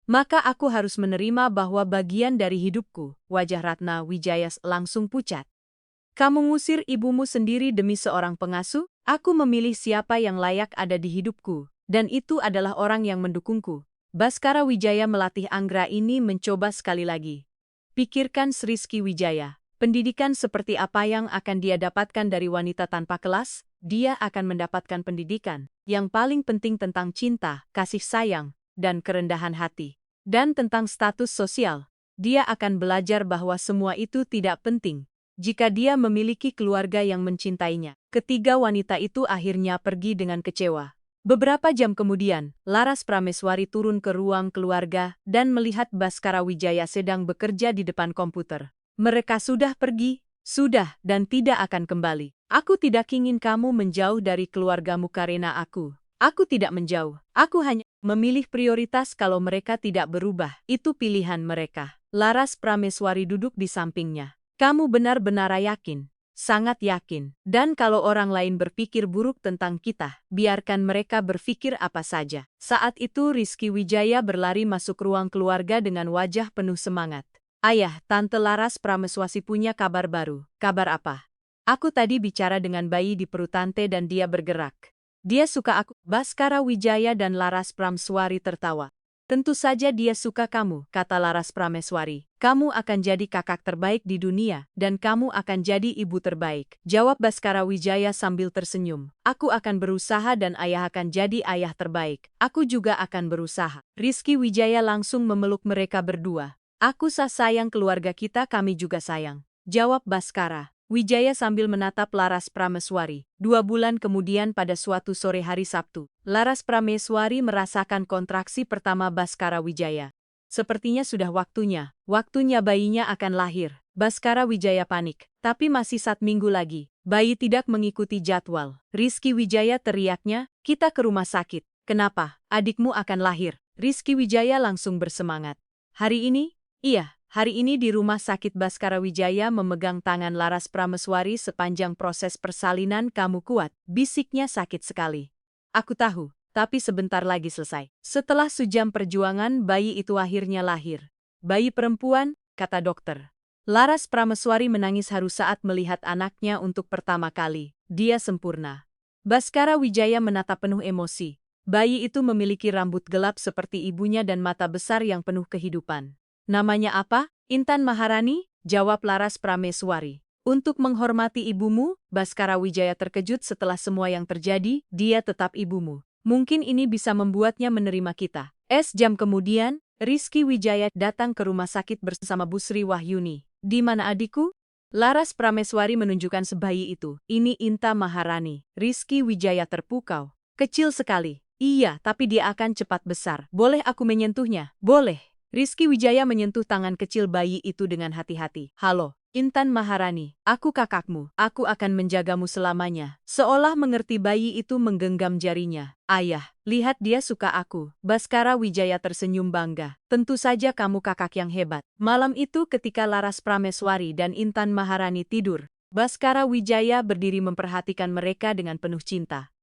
Maka aku harus menerima bahwa bagian dari hidupku. Wajah Ratna Wijaya langsung pucat. Kamu ngusir ibumu sendiri demi seorang pengasuh? Aku memilih siapa yang layak ada di hidupku. Dan itu adalah orang yang mendukungku. Baskara Wijaya Melatih Anggra ini mencoba sekali lagi. Pikirkan Rizky Wijaya. Pendidikan seperti apa yang akan dia dapatkan dari wanita tanpa kelas? Dia akan mendapatkan pendidikan yang paling penting tentang cinta, kasih sayang, dan kerendahan hati. Dan tentang status sosial. Dia akan belajar bahwa semua itu tidak penting jika dia memiliki keluarga yang mencintainya. Ketiga wanita itu akhirnya pergi dengan kecewa. Beberapa jam kemudian, Laras Prameswari turun ke ruang keluarga dan melihat Baskara Wijaya sedang bekerja di depan komputer. Mereka sudah pergi, sudah, dan tidak akan kembali. Aku tidak ingin kamu menjauh dari keluargamu karena aku. Aku tidak menjauh. Aku hanya memilih prioritas kalau mereka tidak berubah. Itu pilihan mereka. Laras Prameswari duduk di sampingnya. Kamu benar-benar yakin? Sangat yakin. Dan kalau orang lain berpikir buruk tentang kita, biarkan mereka berpikir apa saja. Saat itu Rizky Wijaya berlari masuk ruang keluarga dengan wajah penuh semangat. Ayah, Tante Laras Prameswari punya kabar baru. Kabar apa? Aku tadi bicara dengan bayi di perut Tante dan dia bergerak. Dia suka aku. Baskara Wijaya dan Laras Prameswari tertawa. Tentu saja dia suka kamu, kata Laras Prameswari. Kamu akan jadi kakak terbaik di dunia, dan kamu akan jadi ibu terbaik, jawab Baskara Wijaya sambil tersenyum. Aku akan berusaha dan ayah akan jadi ayah terbaik. Aku juga akan berusaha. Rizky Wijaya langsung memeluk mereka berdua. Aku sayang keluarga kita, kami juga sayang, jawab Baskara Wijaya sambil menatap Laras Prameswari. 2 bulan kemudian pada suatu sore hari Sabtu, Laras Prameswari merasakan kontraksi pertama Baskara Wijaya. Sepertinya sudah waktunya bayinya akan lahir. Baskara Wijaya panik, tapi masih 1 minggu lagi. Bayi tidak mengikuti jadwal. Rizky Wijaya teriaknya, kita ke rumah sakit. Kenapa? Adikmu akan lahir. Rizky Wijaya langsung bersemangat. Hari ini? Iya. Hari ini di rumah sakit Baskara Wijaya memegang tangan Laras Prameswari sepanjang proses persalinan. Kamu kuat, bisiknya sakit sekali. Aku tahu, tapi sebentar lagi selesai. Setelah sejam perjuangan, bayi itu akhirnya lahir. Bayi perempuan, kata dokter. Laras Prameswari menangis haru saat melihat anaknya untuk pertama kali. Dia sempurna. Baskara Wijaya menatap penuh emosi. Bayi itu memiliki rambut gelap seperti ibunya dan mata besar yang penuh kehidupan. Namanya apa? Intan Maharani, jawab Laras Prameswari. Untuk menghormati ibumu, Baskara Wijaya terkejut setelah semua yang terjadi, dia tetap ibumu. Mungkin ini bisa membuatnya menerima kita. Jam kemudian, Rizky Wijaya datang ke rumah sakit bersama Bu Sri Wahyuni. Di mana adikku? Laras Prameswari menunjukkan sebayi itu. Ini Intan Maharani. Rizky Wijaya terpukau. Kecil sekali. Iya, tapi dia akan cepat besar. Boleh aku menyentuhnya? Boleh. Rizky Wijaya menyentuh tangan kecil bayi itu dengan hati-hati. Halo, Intan Maharani, aku kakakmu. Aku akan menjagamu selamanya. Seolah mengerti, bayi itu menggenggam jarinya. Ayah, lihat dia suka aku. Baskara Wijaya tersenyum bangga. Tentu saja kamu kakak yang hebat. Malam itu ketika Laras Prameswari dan Intan Maharani tidur, Baskara Wijaya berdiri memperhatikan mereka dengan penuh cinta.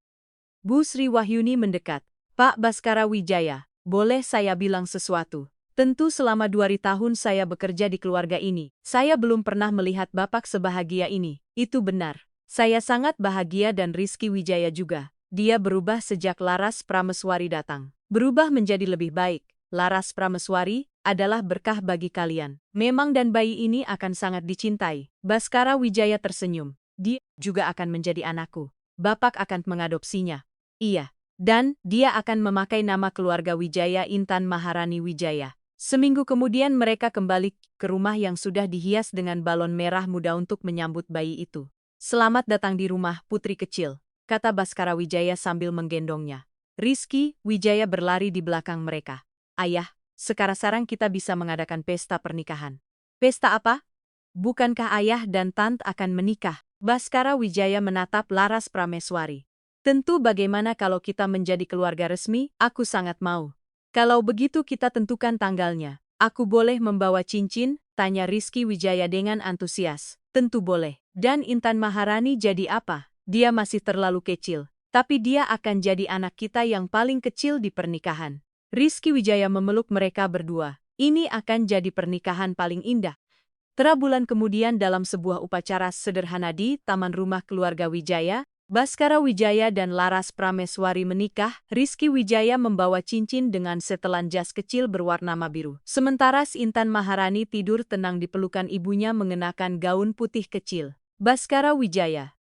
Bu Sri Wahyuni mendekat. Pak Baskara Wijaya, boleh saya bilang sesuatu? Tentu selama 2 tahun saya bekerja di keluarga ini, saya belum pernah melihat Bapak sebahagia ini. Itu benar. Saya sangat bahagia dan Rizky Wijaya juga. Dia berubah sejak Laras Prameswari datang. Berubah menjadi lebih baik. Laras Prameswari adalah berkah bagi kalian. Memang dan bayi ini akan sangat dicintai. Baskara Wijaya tersenyum. Dia juga akan menjadi anakku. Bapak akan mengadopsinya. Iya. Dan dia akan memakai nama keluarga Wijaya Intan Maharani Wijaya. Seminggu kemudian mereka kembali ke rumah yang sudah dihias dengan balon merah muda untuk menyambut bayi itu. Selamat datang di rumah, putri kecil, kata Baskara Wijaya sambil menggendongnya. Rizky Wijaya berlari di belakang mereka. Ayah, sekarang kita bisa mengadakan pesta pernikahan. Pesta apa? Bukankah ayah dan tante akan menikah? Baskara Wijaya menatap Laras Prameswari. Tentu, bagaimana kalau kita menjadi keluarga resmi? Aku sangat mau. Kalau begitu kita tentukan tanggalnya. Aku boleh membawa cincin? Tanya Rizky Wijaya dengan antusias. Tentu boleh. Dan Intan Maharani jadi apa? Dia masih terlalu kecil. Tapi dia akan jadi anak kita yang paling kecil di pernikahan. Rizky Wijaya memeluk mereka berdua. Ini akan jadi pernikahan paling indah. Bulan kemudian dalam sebuah upacara sederhana di Taman Rumah Keluarga Wijaya, Baskara Wijaya dan Laras Prameswari menikah. Rizky Wijaya membawa cincin dengan setelan jas kecil berwarna biru. Sementara Intan Maharani tidur tenang di pelukan ibunya mengenakan gaun putih kecil. Baskara Wijaya,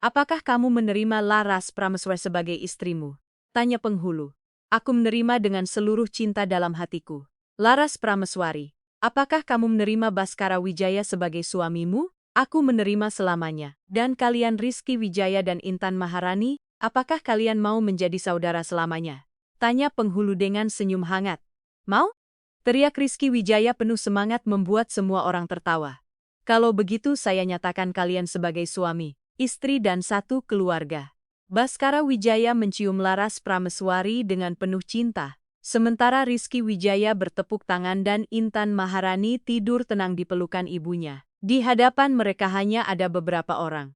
apakah kamu menerima Laras Prameswari sebagai istrimu? Tanya penghulu. Aku menerima dengan seluruh cinta dalam hatiku. Laras Prameswari, apakah kamu menerima Baskara Wijaya sebagai suamimu? Aku menerima selamanya. Dan kalian Rizky Wijaya dan Intan Maharani, apakah kalian mau menjadi saudara selamanya? Tanya penghulu dengan senyum hangat. Mau? Teriak Rizky Wijaya penuh semangat membuat semua orang tertawa. Kalau begitu saya nyatakan kalian sebagai suami, istri dan satu keluarga. Baskara Wijaya mencium Laras Prameswari dengan penuh cinta. Sementara Rizky Wijaya bertepuk tangan dan Intan Maharani tidur tenang di pelukan ibunya. Di hadapan mereka hanya ada beberapa orang.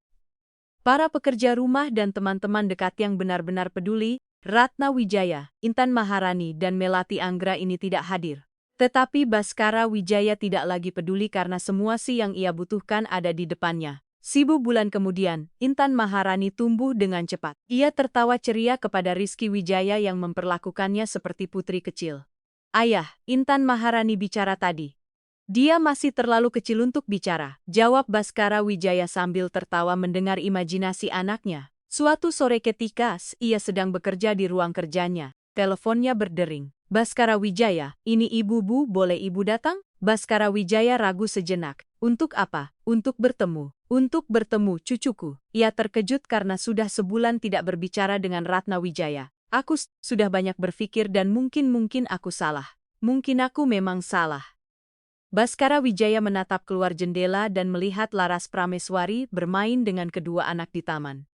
Para pekerja rumah dan teman-teman dekat yang benar-benar peduli, Ratna Wijaya, Intan Maharani dan Melati Anggra ini tidak hadir. Tetapi Baskara Wijaya tidak lagi peduli karena semua yang ia butuhkan ada di depannya. 1 bulan kemudian, Intan Maharani tumbuh dengan cepat. Ia tertawa ceria kepada Rizky Wijaya yang memperlakukannya seperti putri kecil. Ayah, Intan Maharani bicara tadi. Dia masih terlalu kecil untuk bicara, jawab Baskara Wijaya sambil tertawa mendengar imajinasi anaknya. Suatu sore ketika ia sedang bekerja di ruang kerjanya, teleponnya berdering. Baskara Wijaya, ini ibu-bu, boleh ibu datang? Baskara Wijaya ragu sejenak. Untuk apa? Untuk bertemu. Untuk bertemu cucuku. Ia terkejut karena sudah sebulan tidak berbicara dengan Ratna Wijaya. Aku sudah banyak berpikir dan mungkin aku salah. Mungkin aku memang salah. Baskara Wijaya menatap keluar jendela dan melihat Laras Prameswari bermain dengan kedua anak di taman.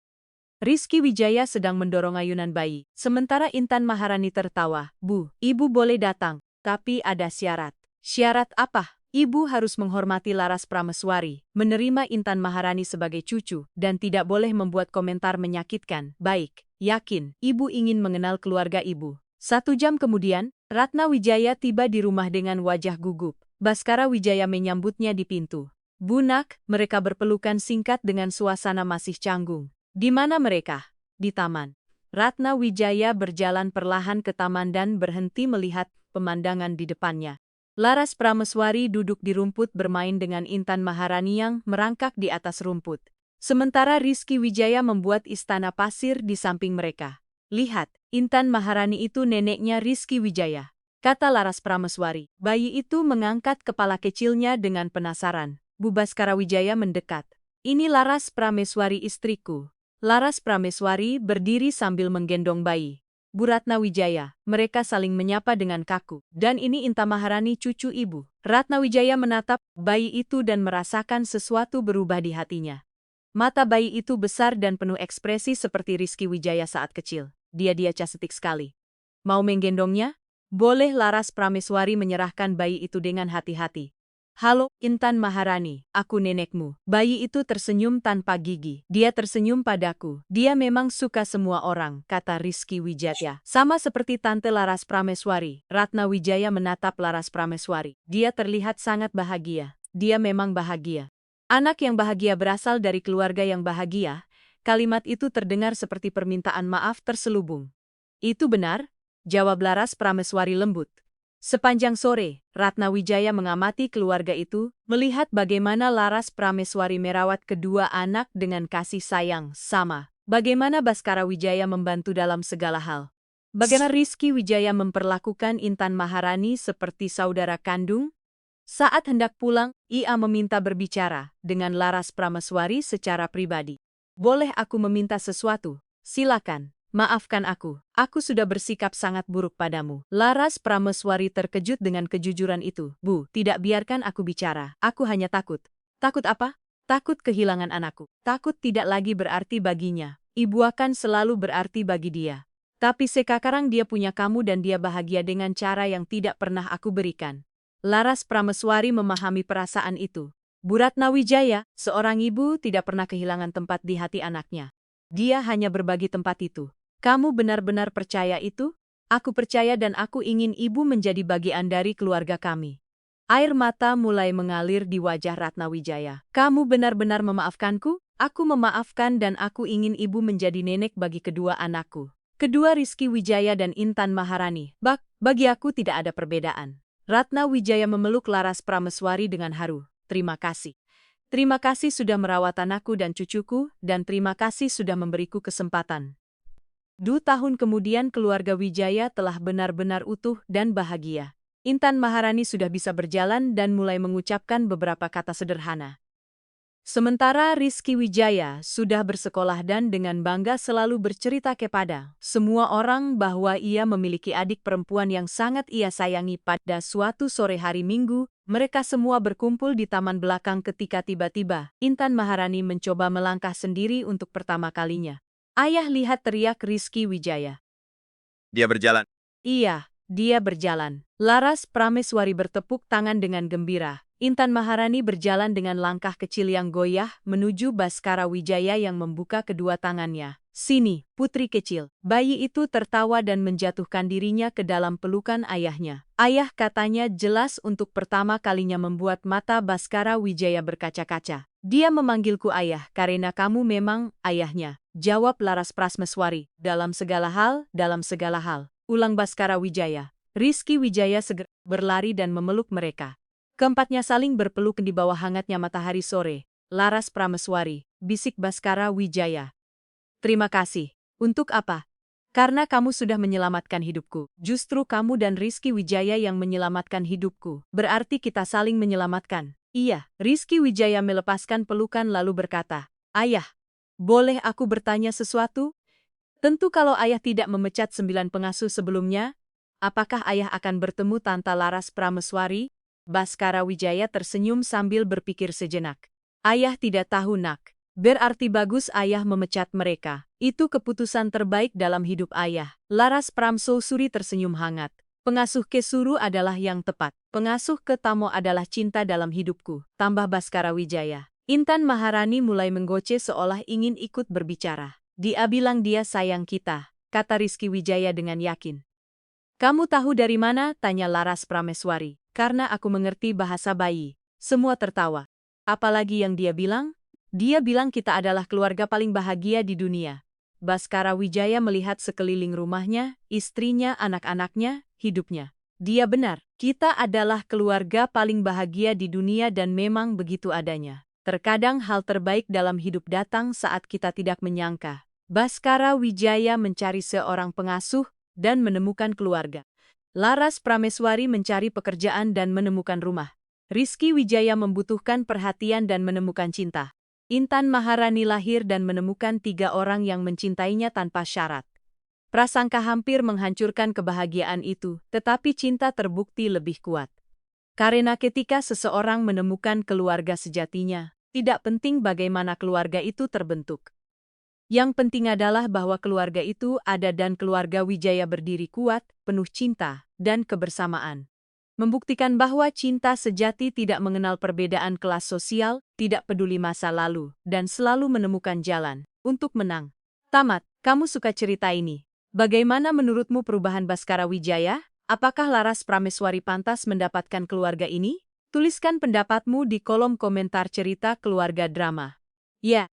Rizky Wijaya sedang mendorong ayunan bayi, sementara Intan Maharani tertawa. Bu, ibu boleh datang, tapi ada syarat. Syarat apa? Ibu harus menghormati Laras Prameswari, menerima Intan Maharani sebagai cucu, dan tidak boleh membuat komentar menyakitkan. Baik, yakin, ibu ingin mengenal keluarga ibu. 1 jam kemudian, Ratna Wijaya tiba di rumah dengan wajah gugup. Baskara Wijaya menyambutnya di pintu. Bunak, mereka berpelukan singkat dengan suasana masih canggung. Di mana mereka? Di taman. Ratna Wijaya berjalan perlahan ke taman dan berhenti melihat pemandangan di depannya. Laras Prameswari duduk di rumput bermain dengan Intan Maharani yang merangkak di atas rumput. Sementara Rizky Wijaya membuat istana pasir di samping mereka. Lihat, Intan Maharani itu neneknya Rizky Wijaya, kata Laras Prameswari. Bayi itu mengangkat kepala kecilnya dengan penasaran. Bu Baskara Wijaya mendekat. Ini Laras Prameswari istriku. Laras Prameswari berdiri sambil menggendong bayi. Bu Ratna Wijaya, mereka saling menyapa dengan kaku. Dan ini Intan Maharani cucu ibu. Ratna Wijaya menatap bayi itu dan merasakan sesuatu berubah di hatinya. Mata bayi itu besar dan penuh ekspresi seperti Rizky Wijaya saat kecil. Dia cantik sekali. Mau menggendongnya? Boleh. Laras Prameswari menyerahkan bayi itu dengan hati-hati. Halo, Intan Maharani, aku nenekmu. Bayi itu tersenyum tanpa gigi. Dia tersenyum padaku. Dia memang suka semua orang, kata Rizky Wijaya. Sama seperti Tante Laras Prameswari. Ratna Wijaya menatap Laras Prameswari. Dia terlihat sangat bahagia. Dia memang bahagia. Anak yang bahagia berasal dari keluarga yang bahagia. Kalimat itu terdengar seperti permintaan maaf terselubung. Itu benar, jawab Laras Prameswari lembut. Sepanjang sore, Ratna Wijaya mengamati keluarga itu, melihat bagaimana Laras Prameswari merawat kedua anak dengan kasih sayang sama. Bagaimana Baskara Wijaya membantu dalam segala hal. Bagaimana Rizky Wijaya memperlakukan Intan Maharani seperti saudara kandung. Saat hendak pulang, ia meminta berbicara dengan Laras Prameswari secara pribadi. Boleh aku meminta sesuatu? Silakan. Maafkan aku sudah bersikap sangat buruk padamu. Laras Prameswari terkejut dengan kejujuran itu. Bu, tidak, biarkan aku bicara. Aku hanya takut. Takut apa? Takut kehilangan anakku. Takut tidak lagi berarti baginya. Ibu akan selalu berarti bagi dia. Tapi sekarang dia punya kamu dan dia bahagia dengan cara yang tidak pernah aku berikan. Laras Prameswari memahami perasaan itu. Bu Ratna Wijaya, seorang ibu tidak pernah kehilangan tempat di hati anaknya. Dia hanya berbagi tempat itu. Kamu benar-benar percaya itu? Aku percaya dan aku ingin ibu menjadi bagian dari keluarga kami. Air mata mulai mengalir di wajah Ratna Wijaya. Kamu benar-benar memaafkanku? Aku memaafkan dan aku ingin ibu menjadi nenek bagi kedua anakku. Kedua Rizky Wijaya dan Intan Maharani. Bagi aku tidak ada perbedaan. Ratna Wijaya memeluk Laras Prameswari dengan haru. Terima kasih. Terima kasih sudah merawat anakku dan cucuku, dan terima kasih sudah memberiku kesempatan. 2 tahun kemudian keluarga Wijaya telah benar-benar utuh dan bahagia. Intan Maharani sudah bisa berjalan dan mulai mengucapkan beberapa kata sederhana. Sementara Rizky Wijaya sudah bersekolah dan dengan bangga selalu bercerita kepada semua orang bahwa ia memiliki adik perempuan yang sangat ia sayangi. Pada suatu sore hari Minggu, mereka semua berkumpul di taman belakang ketika tiba-tiba Intan Maharani mencoba melangkah sendiri untuk pertama kalinya. Ayah, lihat, teriak Rizky Wijaya. Dia berjalan. Iya, dia berjalan. Laras Prameswari bertepuk tangan dengan gembira. Intan Maharani berjalan dengan langkah kecil yang goyah menuju Baskara Wijaya yang membuka kedua tangannya. Sini, putri kecil. Bayi itu tertawa dan menjatuhkan dirinya ke dalam pelukan ayahnya. Ayah, katanya jelas untuk pertama kalinya membuat mata Baskara Wijaya berkaca-kaca. Dia memanggilku ayah karena kamu memang ayahnya, jawab Laras Prameswari. Dalam segala hal, ulang Baskara Wijaya. Rizky Wijaya segera berlari dan memeluk mereka. Keempatnya saling berpeluk di bawah hangatnya matahari sore. Laras Prameswari, bisik Baskara Wijaya. Terima kasih. Untuk apa? Karena kamu sudah menyelamatkan hidupku. Justru kamu dan Rizky Wijaya yang menyelamatkan hidupku. Berarti kita saling menyelamatkan. Iya, Rizky Wijaya melepaskan pelukan lalu berkata, Ayah, boleh aku bertanya sesuatu? Tentu kalau ayah tidak memecat 9 pengasuh sebelumnya, apakah ayah akan bertemu Tante Laras Prameswari? Baskara Wijaya tersenyum sambil berpikir sejenak. Ayah tidak tahu nak. Berarti bagus ayah memecat mereka. Itu keputusan terbaik dalam hidup ayah. Laras Prameswari tersenyum hangat. Pengasuh Kesuru adalah yang tepat. Pengasuh Ketamo adalah cinta dalam hidupku. Tambah Baskara Wijaya. Intan Maharani mulai menggoceh seolah ingin ikut berbicara. Dia bilang dia sayang kita, kata Rizky Wijaya dengan yakin. Kamu tahu dari mana? Tanya Laras Prameswari. Karena aku mengerti bahasa bayi. Semua tertawa. Apalagi yang dia bilang? Dia bilang kita adalah keluarga paling bahagia di dunia. Baskara Wijaya melihat sekeliling rumahnya, istrinya, anak-anaknya, hidupnya. Dia benar, kita adalah keluarga paling bahagia di dunia dan memang begitu adanya. Terkadang hal terbaik dalam hidup datang saat kita tidak menyangka. Baskara Wijaya mencari seorang pengasuh dan menemukan keluarga. Laras Prameswari mencari pekerjaan dan menemukan rumah. Rizky Wijaya membutuhkan perhatian dan menemukan cinta. Intan Maharani lahir dan menemukan 3 orang yang mencintainya tanpa syarat. Prasangka hampir menghancurkan kebahagiaan itu, tetapi cinta terbukti lebih kuat. Karena ketika seseorang menemukan keluarga sejatinya, tidak penting bagaimana keluarga itu terbentuk. Yang penting adalah bahwa keluarga itu ada dan keluarga Wijaya berdiri kuat, penuh cinta, dan kebersamaan. Membuktikan bahwa cinta sejati tidak mengenal perbedaan kelas sosial, tidak peduli masa lalu, dan selalu menemukan jalan untuk menang. Tamat, kamu suka cerita ini. Bagaimana menurutmu perubahan Baskara Wijaya? Apakah Laras Prameswari pantas mendapatkan keluarga ini? Tuliskan pendapatmu di kolom komentar cerita keluarga drama. Ya.